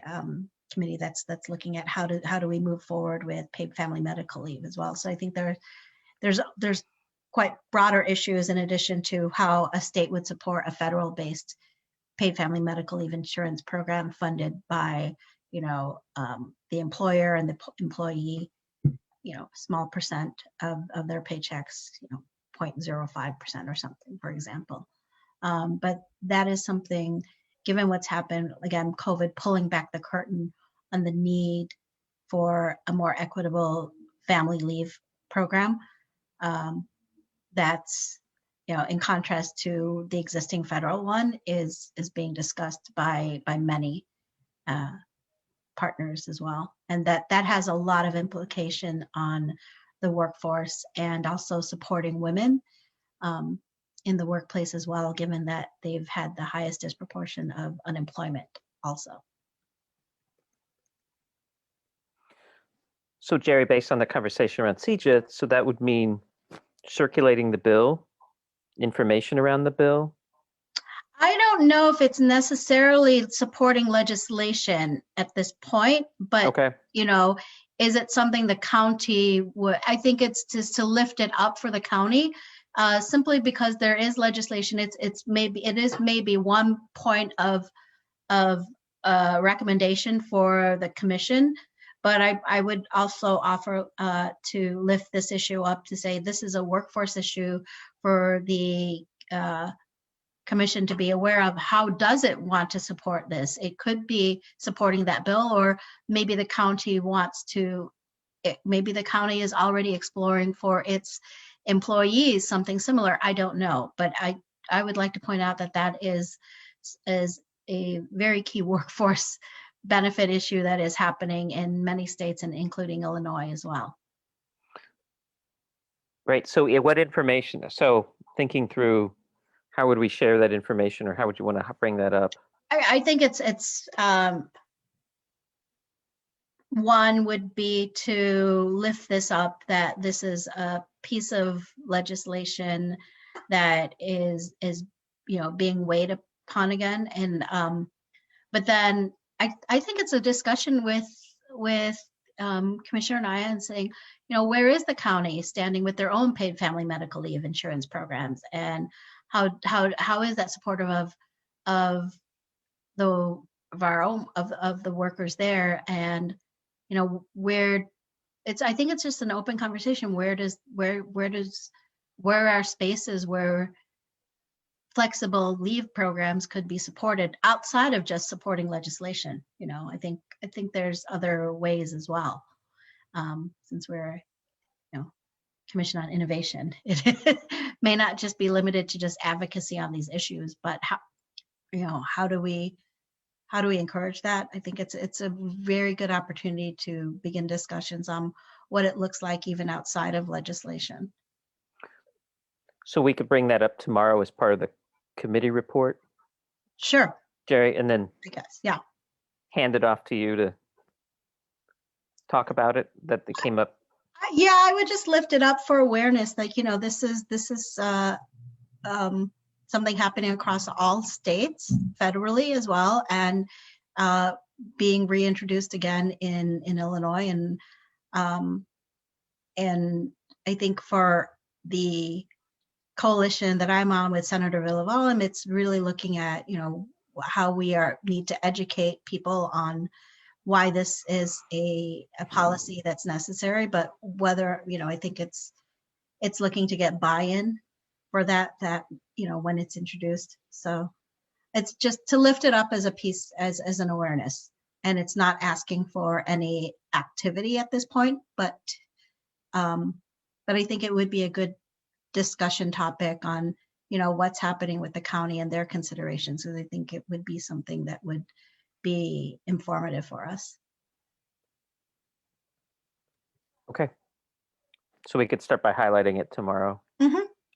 committee that's looking at how do we move forward with paid family medical leave as well. So I think there's quite broader issues in addition to how a state would support a federal-based paid family medical leave insurance program funded by, the employer and the employee, small percent of their paychecks, 0.05% or something, for example. But that is something, given what's happened, again, COVID pulling back the curtain on the need for a more equitable family leave program. That's, in contrast to the existing federal one, is being discussed by many partners as well. And that has a lot of implication on the workforce and also supporting women in the workplace as well, given that they've had the highest disproportion of unemployment also. So Jerry, based on the conversation around CJA, so that would mean circulating the bill, information around the bill? I don't know if it's necessarily supporting legislation at this point, but Okay. Is it something the county would? I think it's just to lift it up for the county, simply because there is legislation. It is maybe one point of recommendation for the commission, but I would also offer to lift this issue up to say this is a workforce issue for the commission to be aware of. How does it want to support this? It could be supporting that bill, or maybe the county wants to, maybe the county is already exploring for its employees something similar. I don't know, but I would like to point out that is a very key workforce benefit issue that is happening in many states, and including Illinois as well. Right. So what information? So thinking through, how would we share that information, or how would you want to bring that up? I think it's one would be to lift this up, that this is a piece of legislation that is being weighed upon again, and but then I think it's a discussion with Commissioner Naya, and saying, where is the county standing with their own paid family medical leave insurance programs, and how is that supportive of our own of the workers there, and where it's, I think it's just an open conversation. Where are spaces where flexible leave programs could be supported outside of just supporting legislation? I think there's other ways as well. Since we're Commission on Innovation, it may not just be limited to just advocacy on these issues, but how do we encourage that? I think it's a very good opportunity to begin discussions on what it looks like even outside of legislation. So we could bring that up tomorrow as part of the committee report, Sure. Jerry, and then I guess, yeah. hand it off to you to talk about it, that it came up. Yeah, I would just lift it up for awareness. Like, this is something happening across all states federally as well, and being reintroduced again in Illinois. And I think for the coalition that I'm on with Senator Villavolem, it's really looking at, how we need to educate people on why this is a policy that's necessary, but whether, I think it's looking to get buy-in for that, when it's introduced. So it's just to lift it up as a piece, as an awareness. And it's not asking for any activity at this point, but I think it would be a good discussion topic on, what's happening with the county and their considerations. So I think it would be something that would be informative for us. Okay. So we could start by highlighting it tomorrow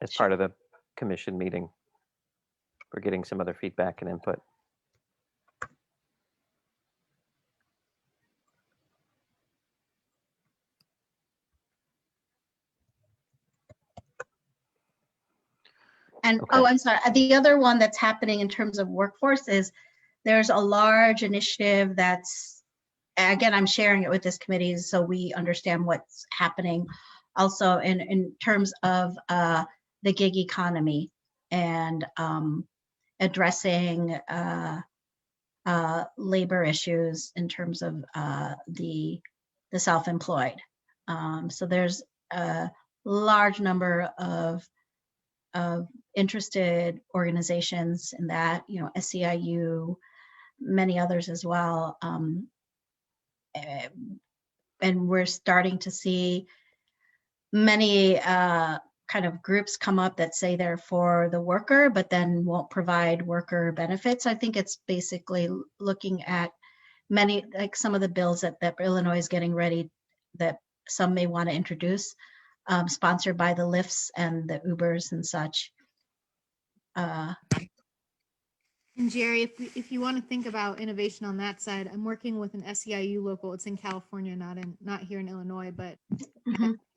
as part of the commission meeting. We're getting some other feedback and input. And Okay. I'm sorry, the other one that's happening in terms of workforce is there's a large initiative that's, again, I'm sharing it with this committee so we understand what's happening also in terms of the gig economy and addressing labor issues in terms of the self-employed. So there's a large number of interested organizations in that, you know, SEIU, many others as well. And we're starting to see many kind of groups come up that say they're for the worker, but then won't provide worker benefits. I think it's basically looking at many, like some of the bills that Illinois is getting ready, that some may want to introduce, sponsored by the Lyfts and the Ubers and such. And Jerry, if you want to think about innovation on that side, I'm working with an SEIU local. It's in California, not here in Illinois, but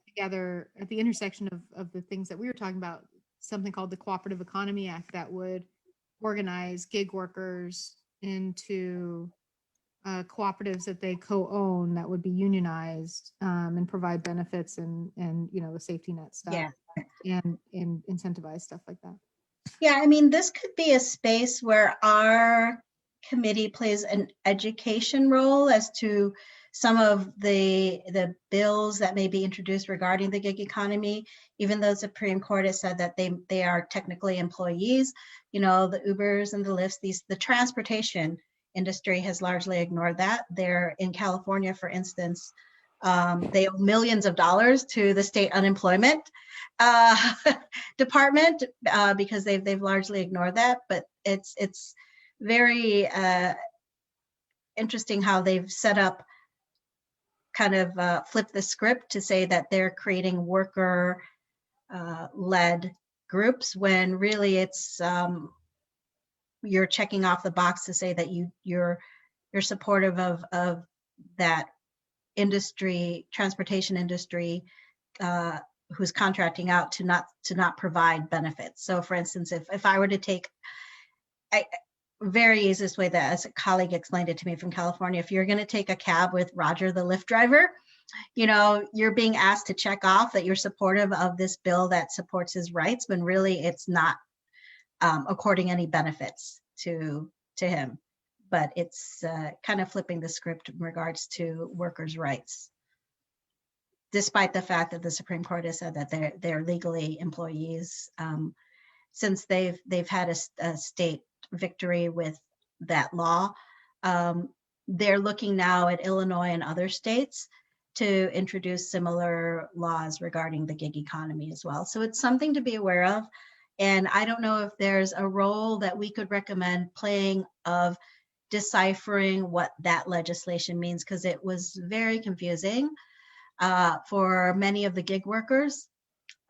together at the intersection of the things that we were talking about, something called the Cooperative Economy Act that would organize gig workers into cooperatives that they co-own that would be unionized, and provide benefits and you know, the safety net stuff, and incentivize stuff like that. Yeah, I mean, this could be a space where our committee plays an education role as to some of the bills that may be introduced regarding the gig economy, even though the Supreme Court has said that they are technically employees. You know, the Ubers and the Lyfts, the transportation industry has largely ignored that. They're in California, for instance, they owe millions of dollars to the state unemployment department because they've largely ignored that. But it's very interesting how they've set up, kind of flip the script to say that they're creating worker led groups, when really it's you're checking off the box to say that you're supportive of that industry, transportation industry, who's contracting out to not provide benefits. So for instance, if I were to take, very easiest way that, as a colleague explained it to me from California, if you're going to take a cab with Roger the Lyft driver, you know, you're being asked to check off that you're supportive of this bill that supports his rights, when really it's not according any benefits to him. But it's kind of flipping the script in regards to workers' rights, despite the fact that the Supreme Court has said that they're legally employees, since they've had a state victory with that law. They're looking now at Illinois and other states to introduce similar laws regarding the gig economy as well. So it's something to be aware of. And I don't know if there's a role that we could recommend playing of deciphering what that legislation means, because it was very confusing for many of the gig workers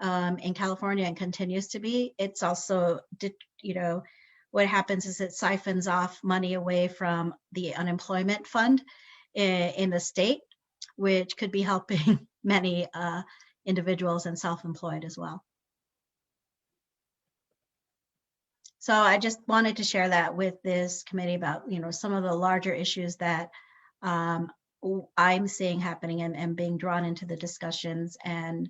in California, and continues to be. It's also, you know, what happens is it siphons off money away from the unemployment fund in the state, which could be helping many individuals and self-employed as well. So I just wanted to share that with this committee about, you know, some of the larger issues that I'm seeing happening and being drawn into the discussions, and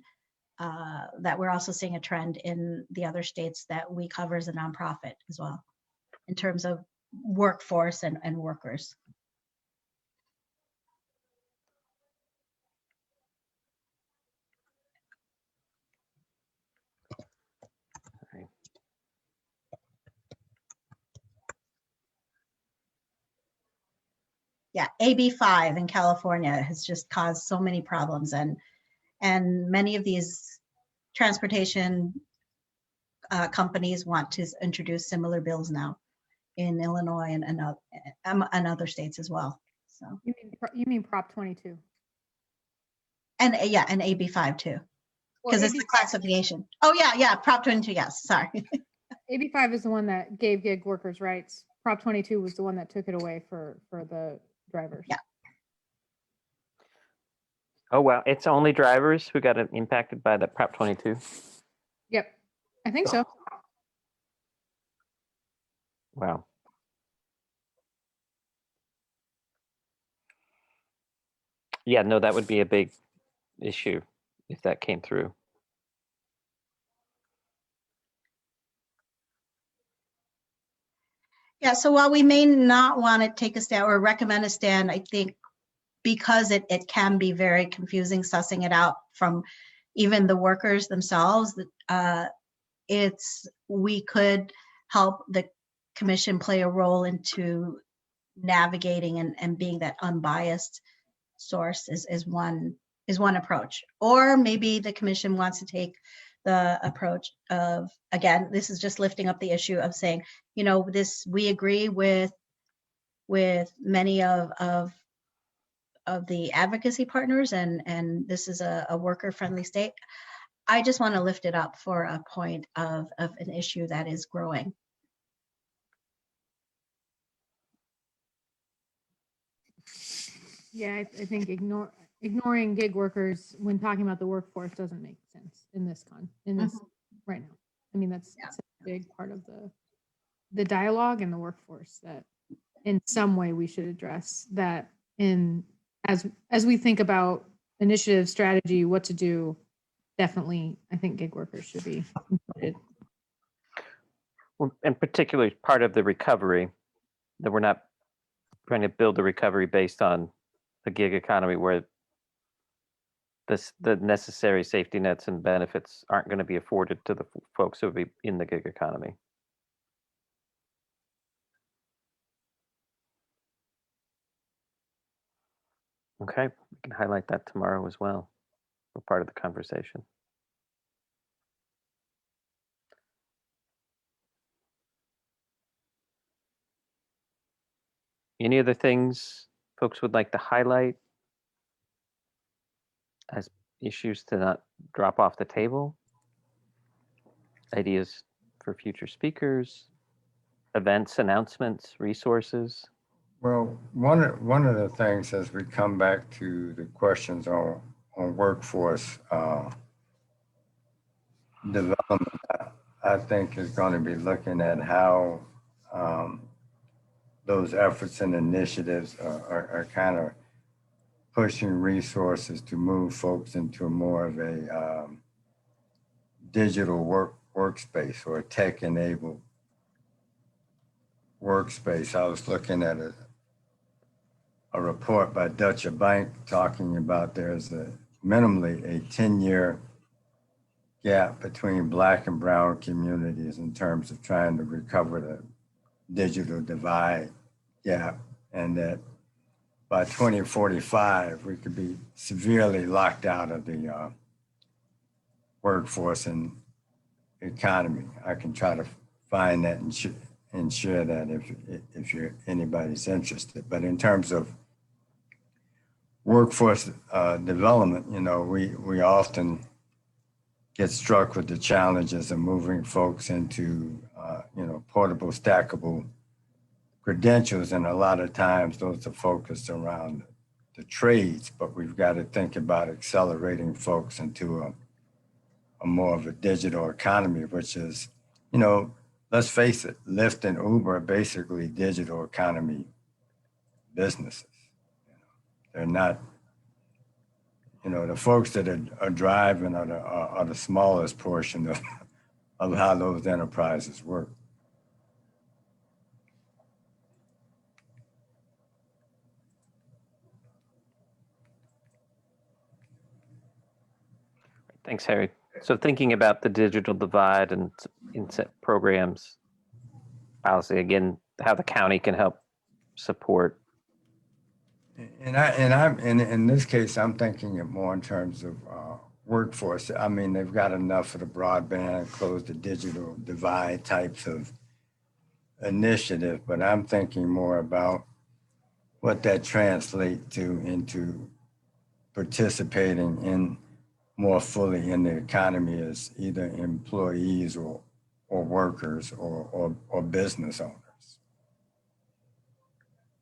that we're also seeing a trend in the other states that we cover as a nonprofit as well, in terms of workforce and workers. Yeah, AB 5 in California has just caused so many problems, and many of these transportation companies want to introduce similar bills now in Illinois and other states as well. So you mean Prop 22? And yeah, and AB 5 too, because it's the classification. Oh yeah, Prop 22. Yes, sorry. AB 5 is the one that gave gig workers rights. Prop 22 was the one that took it away for the drivers. Yeah. Oh, wow. It's only drivers who got impacted by the Prop 22? Yep. I think so. Wow. Yeah, no, that would be a big issue if that came through. Yeah, so while we may not want to take a stand or recommend a stand, I think because it can be very confusing sussing it out from even the workers themselves, it's we could help the commission play a role into navigating and being that unbiased source is one approach. Or maybe the commission wants to take the approach of, again, this is just lifting up the issue of saying, you know, this, we agree with many of the advocacy partners, and this is a worker friendly state. I just want to lift it up for a point of an issue that is growing. Yeah, I think ignoring gig workers when talking about the workforce doesn't make sense in this right now. I mean, that's a big part of the dialogue and the workforce that in some way we should address that as we think about initiative, strategy, what to do. Definitely, I think gig workers should be included. Well, and particularly part of the recovery, that we're not trying to build the recovery based on the gig economy where the necessary safety nets and benefits aren't going to be afforded to the folks who will be in the gig economy. Okay, we can highlight that tomorrow as well for part of the conversation. Any other things folks would like to highlight as issues to not drop off the table? Ideas for future speakers, events, announcements, resources? Well, one of the things as we come back to the questions on workforce development, I think is going to be looking at how those efforts and initiatives are kind of pushing resources to move folks into more of a digital workspace or a tech-enabled workspace. I was looking at a report by Deutsche Bank talking about there's minimally a 10-year gap between Black and brown communities in terms of trying to recover the digital divide gap, and that by 2045, we could be severely locked out of the workforce and economy. I can try to find that and share that if anybody's interested. But in terms of workforce development, you know, we often get struck with the challenges of moving folks into, you know, portable, stackable credentials. And a lot of times those are focused around the trades, but we've got to think about accelerating folks into a more of a digital economy, which is, you know, let's face it, Lyft and Uber are basically digital economy businesses. They're not, you know, the folks that are driving are the smallest portion of how those enterprises work. Thanks, Harry. So thinking about the digital divide and inset programs, policy, again, how the county can help support. And I'm in this case, I'm thinking it more in terms of workforce. I mean, they've got enough of the broadband, close the digital divide types of initiative, but I'm thinking more about what that translates into participating in more fully in the economy as either employees or workers or business owners.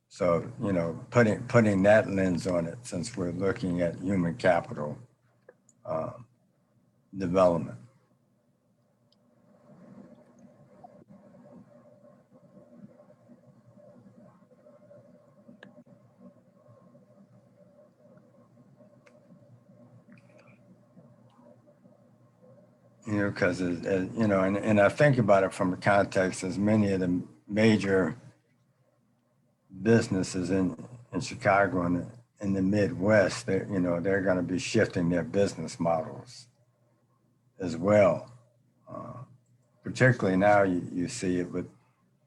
So, you know, putting that lens on it, since we're looking at human capital development. You know, because, you know, and I think about it from a context as many of the major businesses in Chicago and in the Midwest, you know, they're going to be shifting their business models as well, particularly now you see it with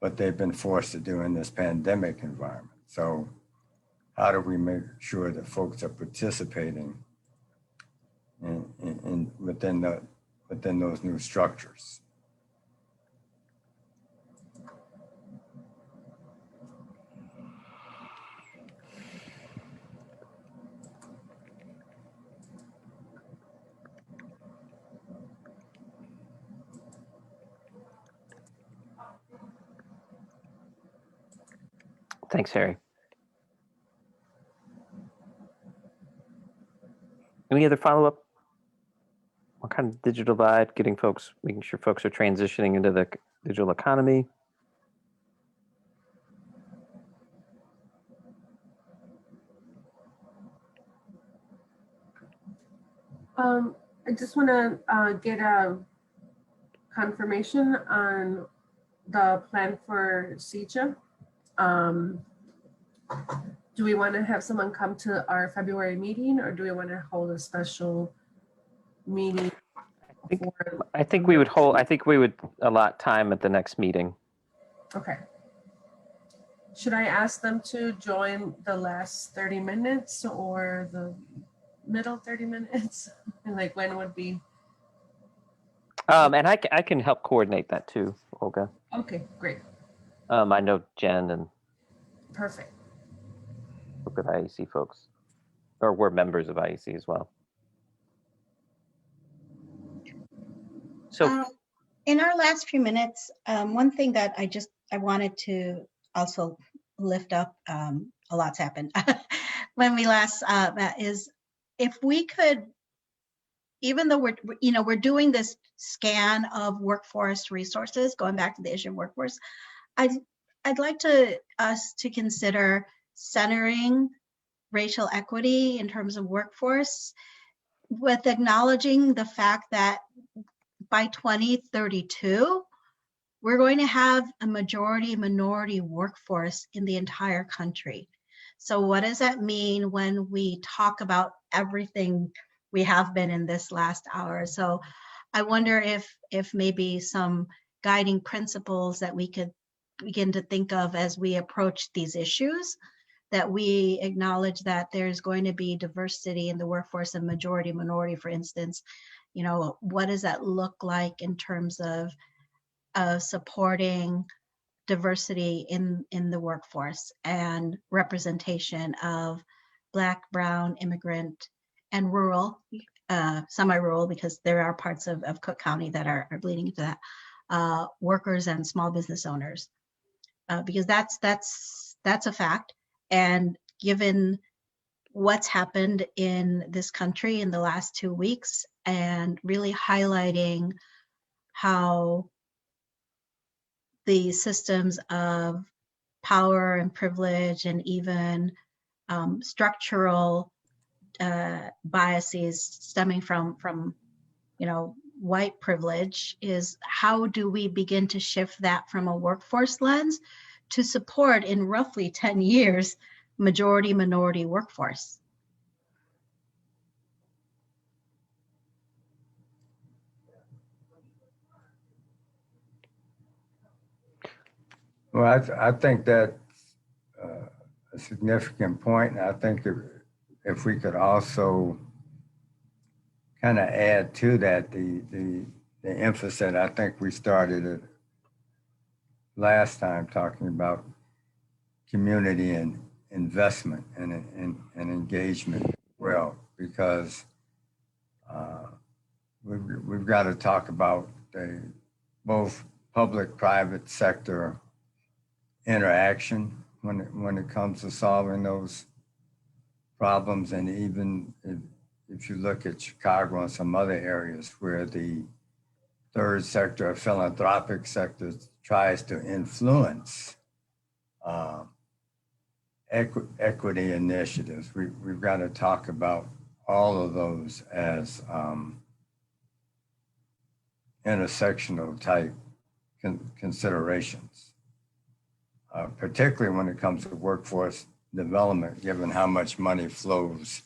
what they've been forced to do in this pandemic environment. So how do we make sure that folks are participating within those new structures? Thanks, Harry. Any other follow-up? What kind of digital divide, making sure folks are transitioning into the digital economy? I just want to get a confirmation on the plan for CECHA. Do we want to have someone come to our February meeting, or do we want to hold a special meeting? I think we would allot time at the next meeting. Okay. Should I ask them to join the last 30 minutes or the middle 30 minutes? And like when would be? And I can help coordinate that too, Olga. Okay, great. I know Jen and Perfect. work with IEC folks, or we're members of IEC as well. So in our last few minutes, one thing that I wanted to also lift up, a lot's happened when we last met, is if we could, even though we're doing this scan of workforce resources, going back to the issue of workforce, I'd like us to consider centering racial equity in terms of workforce, with acknowledging the fact that by 2032, we're going to have a majority minority workforce in the entire country. So what does that mean when we talk about everything we have been in this last hour? So I wonder if maybe some guiding principles that we could begin to think of as we approach these issues, that we acknowledge that there's going to be diversity in the workforce and majority minority, for instance. What does that look like in terms of supporting diversity in the workforce and representation of Black, Brown, immigrant, and rural, semi-rural, because there are parts of Cook County that are bleeding into that, workers and small business owners, because that's a fact. And given what's happened in this country in the last 2 weeks, and really highlighting how the systems of power and privilege and even structural biases stemming from white privilege, is how do we begin to shift that from a workforce lens to support in roughly 10 years majority minority workforce? Well, I think that's a significant point. And I think if we could also kind of add to that the emphasis, I think we started it last time talking about community and investment and engagement as well, because we've got to talk about both public-private sector interaction when it comes to solving those problems. And even if you look at Chicago and some other areas where the third sector or philanthropic sector tries to influence equity initiatives, we've got to talk about all of those as intersectional type considerations, particularly when it comes to workforce development, given how much money flows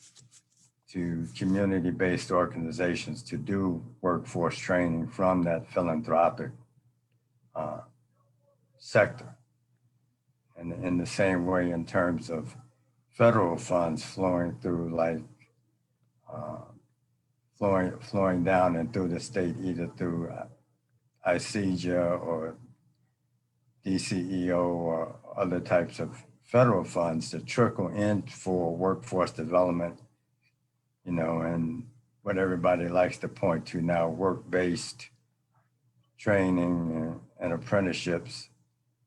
to community-based organizations to do workforce training from that philanthropic sector. And in the same way, in terms of federal funds flowing through, like flowing down and through the state, either through ICEJA or DCEO or other types of federal funds that trickle in for workforce development, you know, and what everybody likes to point to now, work-based training and apprenticeships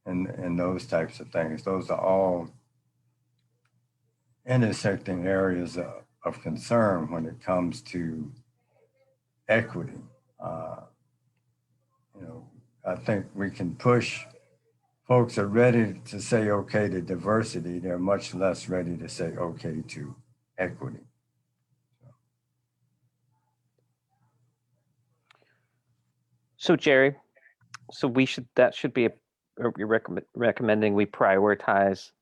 and those types of things. Those are all intersecting areas of concern when it comes to equity. You know, I think we can push, folks are ready to say okay to diversity. They're much less ready to say okay to equity. So Jerry, that should be you're recommending we prioritize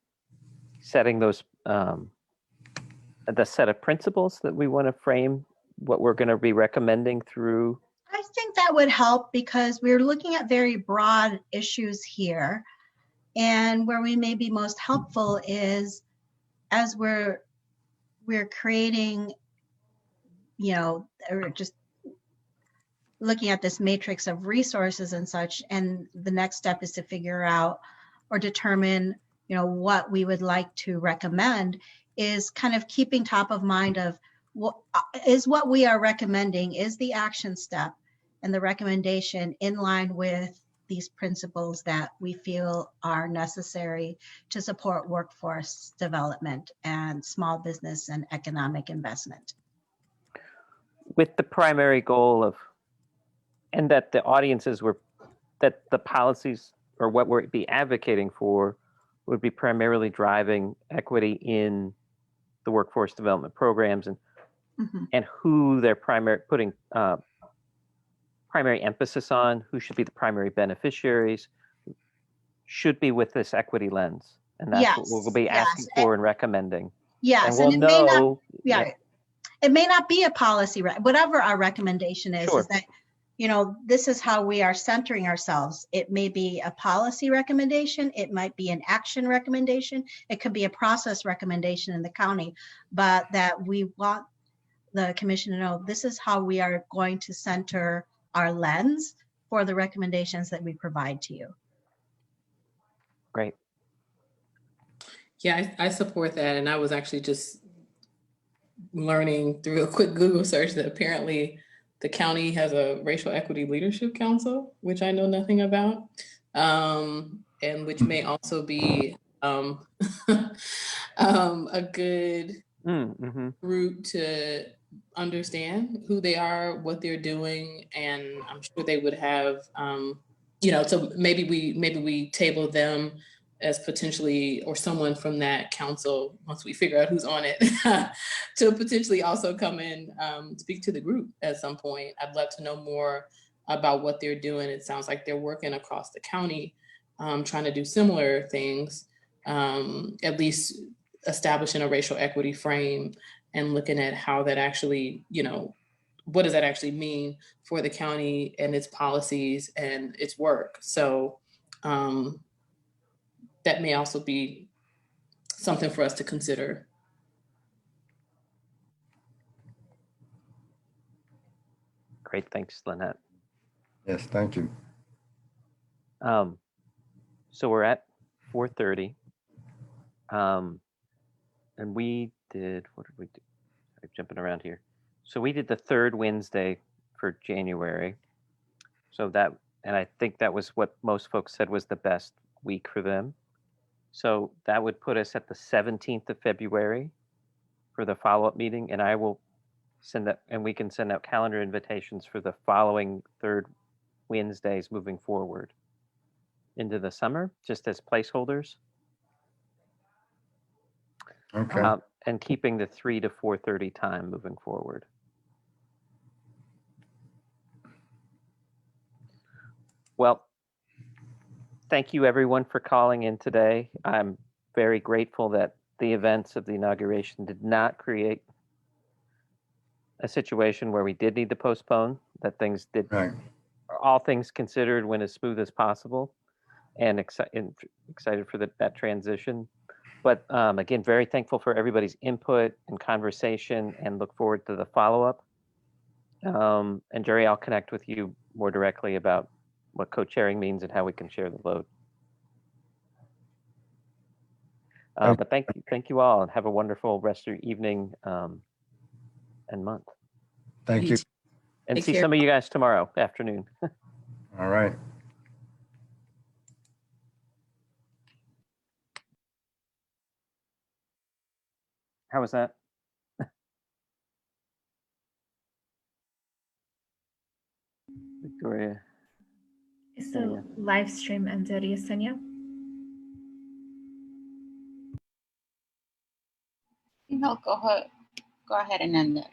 setting those the set of principles that we want to frame what we're going to be recommending through. I think that would help because we're looking at very broad issues here. And where we may be most helpful is as we're creating, you know, or just looking at this matrix of resources and such, and the next step is to figure out or determine, you know, what we would like to recommend, is kind of keeping top of mind of what we are recommending is the action step and the recommendation in line with these principles that we feel are necessary to support workforce development and small business and economic investment. With the primary goal of, and that the audiences were, that the policies or what we're be advocating for would be primarily driving equity in the workforce development programs and and who they're putting primary emphasis on, who should be the primary beneficiaries, should be with this equity lens. And that's what we'll be asking for and recommending. Yes, and we'll know. It may not be a policy, whatever our recommendation is that, you know, this is how we are centering ourselves. It may be a policy recommendation. It might be an action recommendation. It could be a process recommendation in the county, but that we want the commission to know this is how we are going to center our lens for the recommendations that we provide to you. Great. Yeah, I support that. And I was actually just learning through a quick Google search that apparently the county has a racial equity leadership council, which I know nothing about, and which may also be a good group to understand who they are, what they're doing, and I'm sure they would have, you know, so maybe we table them as potentially, or someone from that council, once we figure out who's on it, to potentially also come in, speak to the group at some point. I'd love to know more about what they're doing. It sounds like they're working across the county, trying to do similar things, at least establishing a racial equity frame and looking at how that actually, you know, what does that actually mean for the county and its policies and its work. So that may also be something for us to consider. Great, thanks, Lynette. Yes, thank you. So we're at 4:30. And we did, what did we do? I'm jumping around here. So we did the third Wednesday for January. So that, and I think that was what most folks said was the best week for them. So that would put us at the 17th of February for the follow-up meeting. And I will send that, and we can send out calendar invitations for the following third Wednesdays moving forward into the summer, just as placeholders. Okay. And keeping the 3 to 4:30 time moving forward. Well, thank you everyone for calling in today. I'm very grateful that the events of the inauguration did not create a situation where we did need to postpone, that things did all things considered, went as smooth as possible, and excited for that transition. But again, very thankful for everybody's input and conversation, and look forward to the follow-up. And Jerry, I'll connect with you more directly about what co-chairing means and how we can share the load. But thank you all, and have a wonderful rest of your evening and month. Thank you. And Take see care. some of you guys tomorrow afternoon. All right. How was that? Victoria. Is the live stream ended, Yesenia? No, go ahead and end it.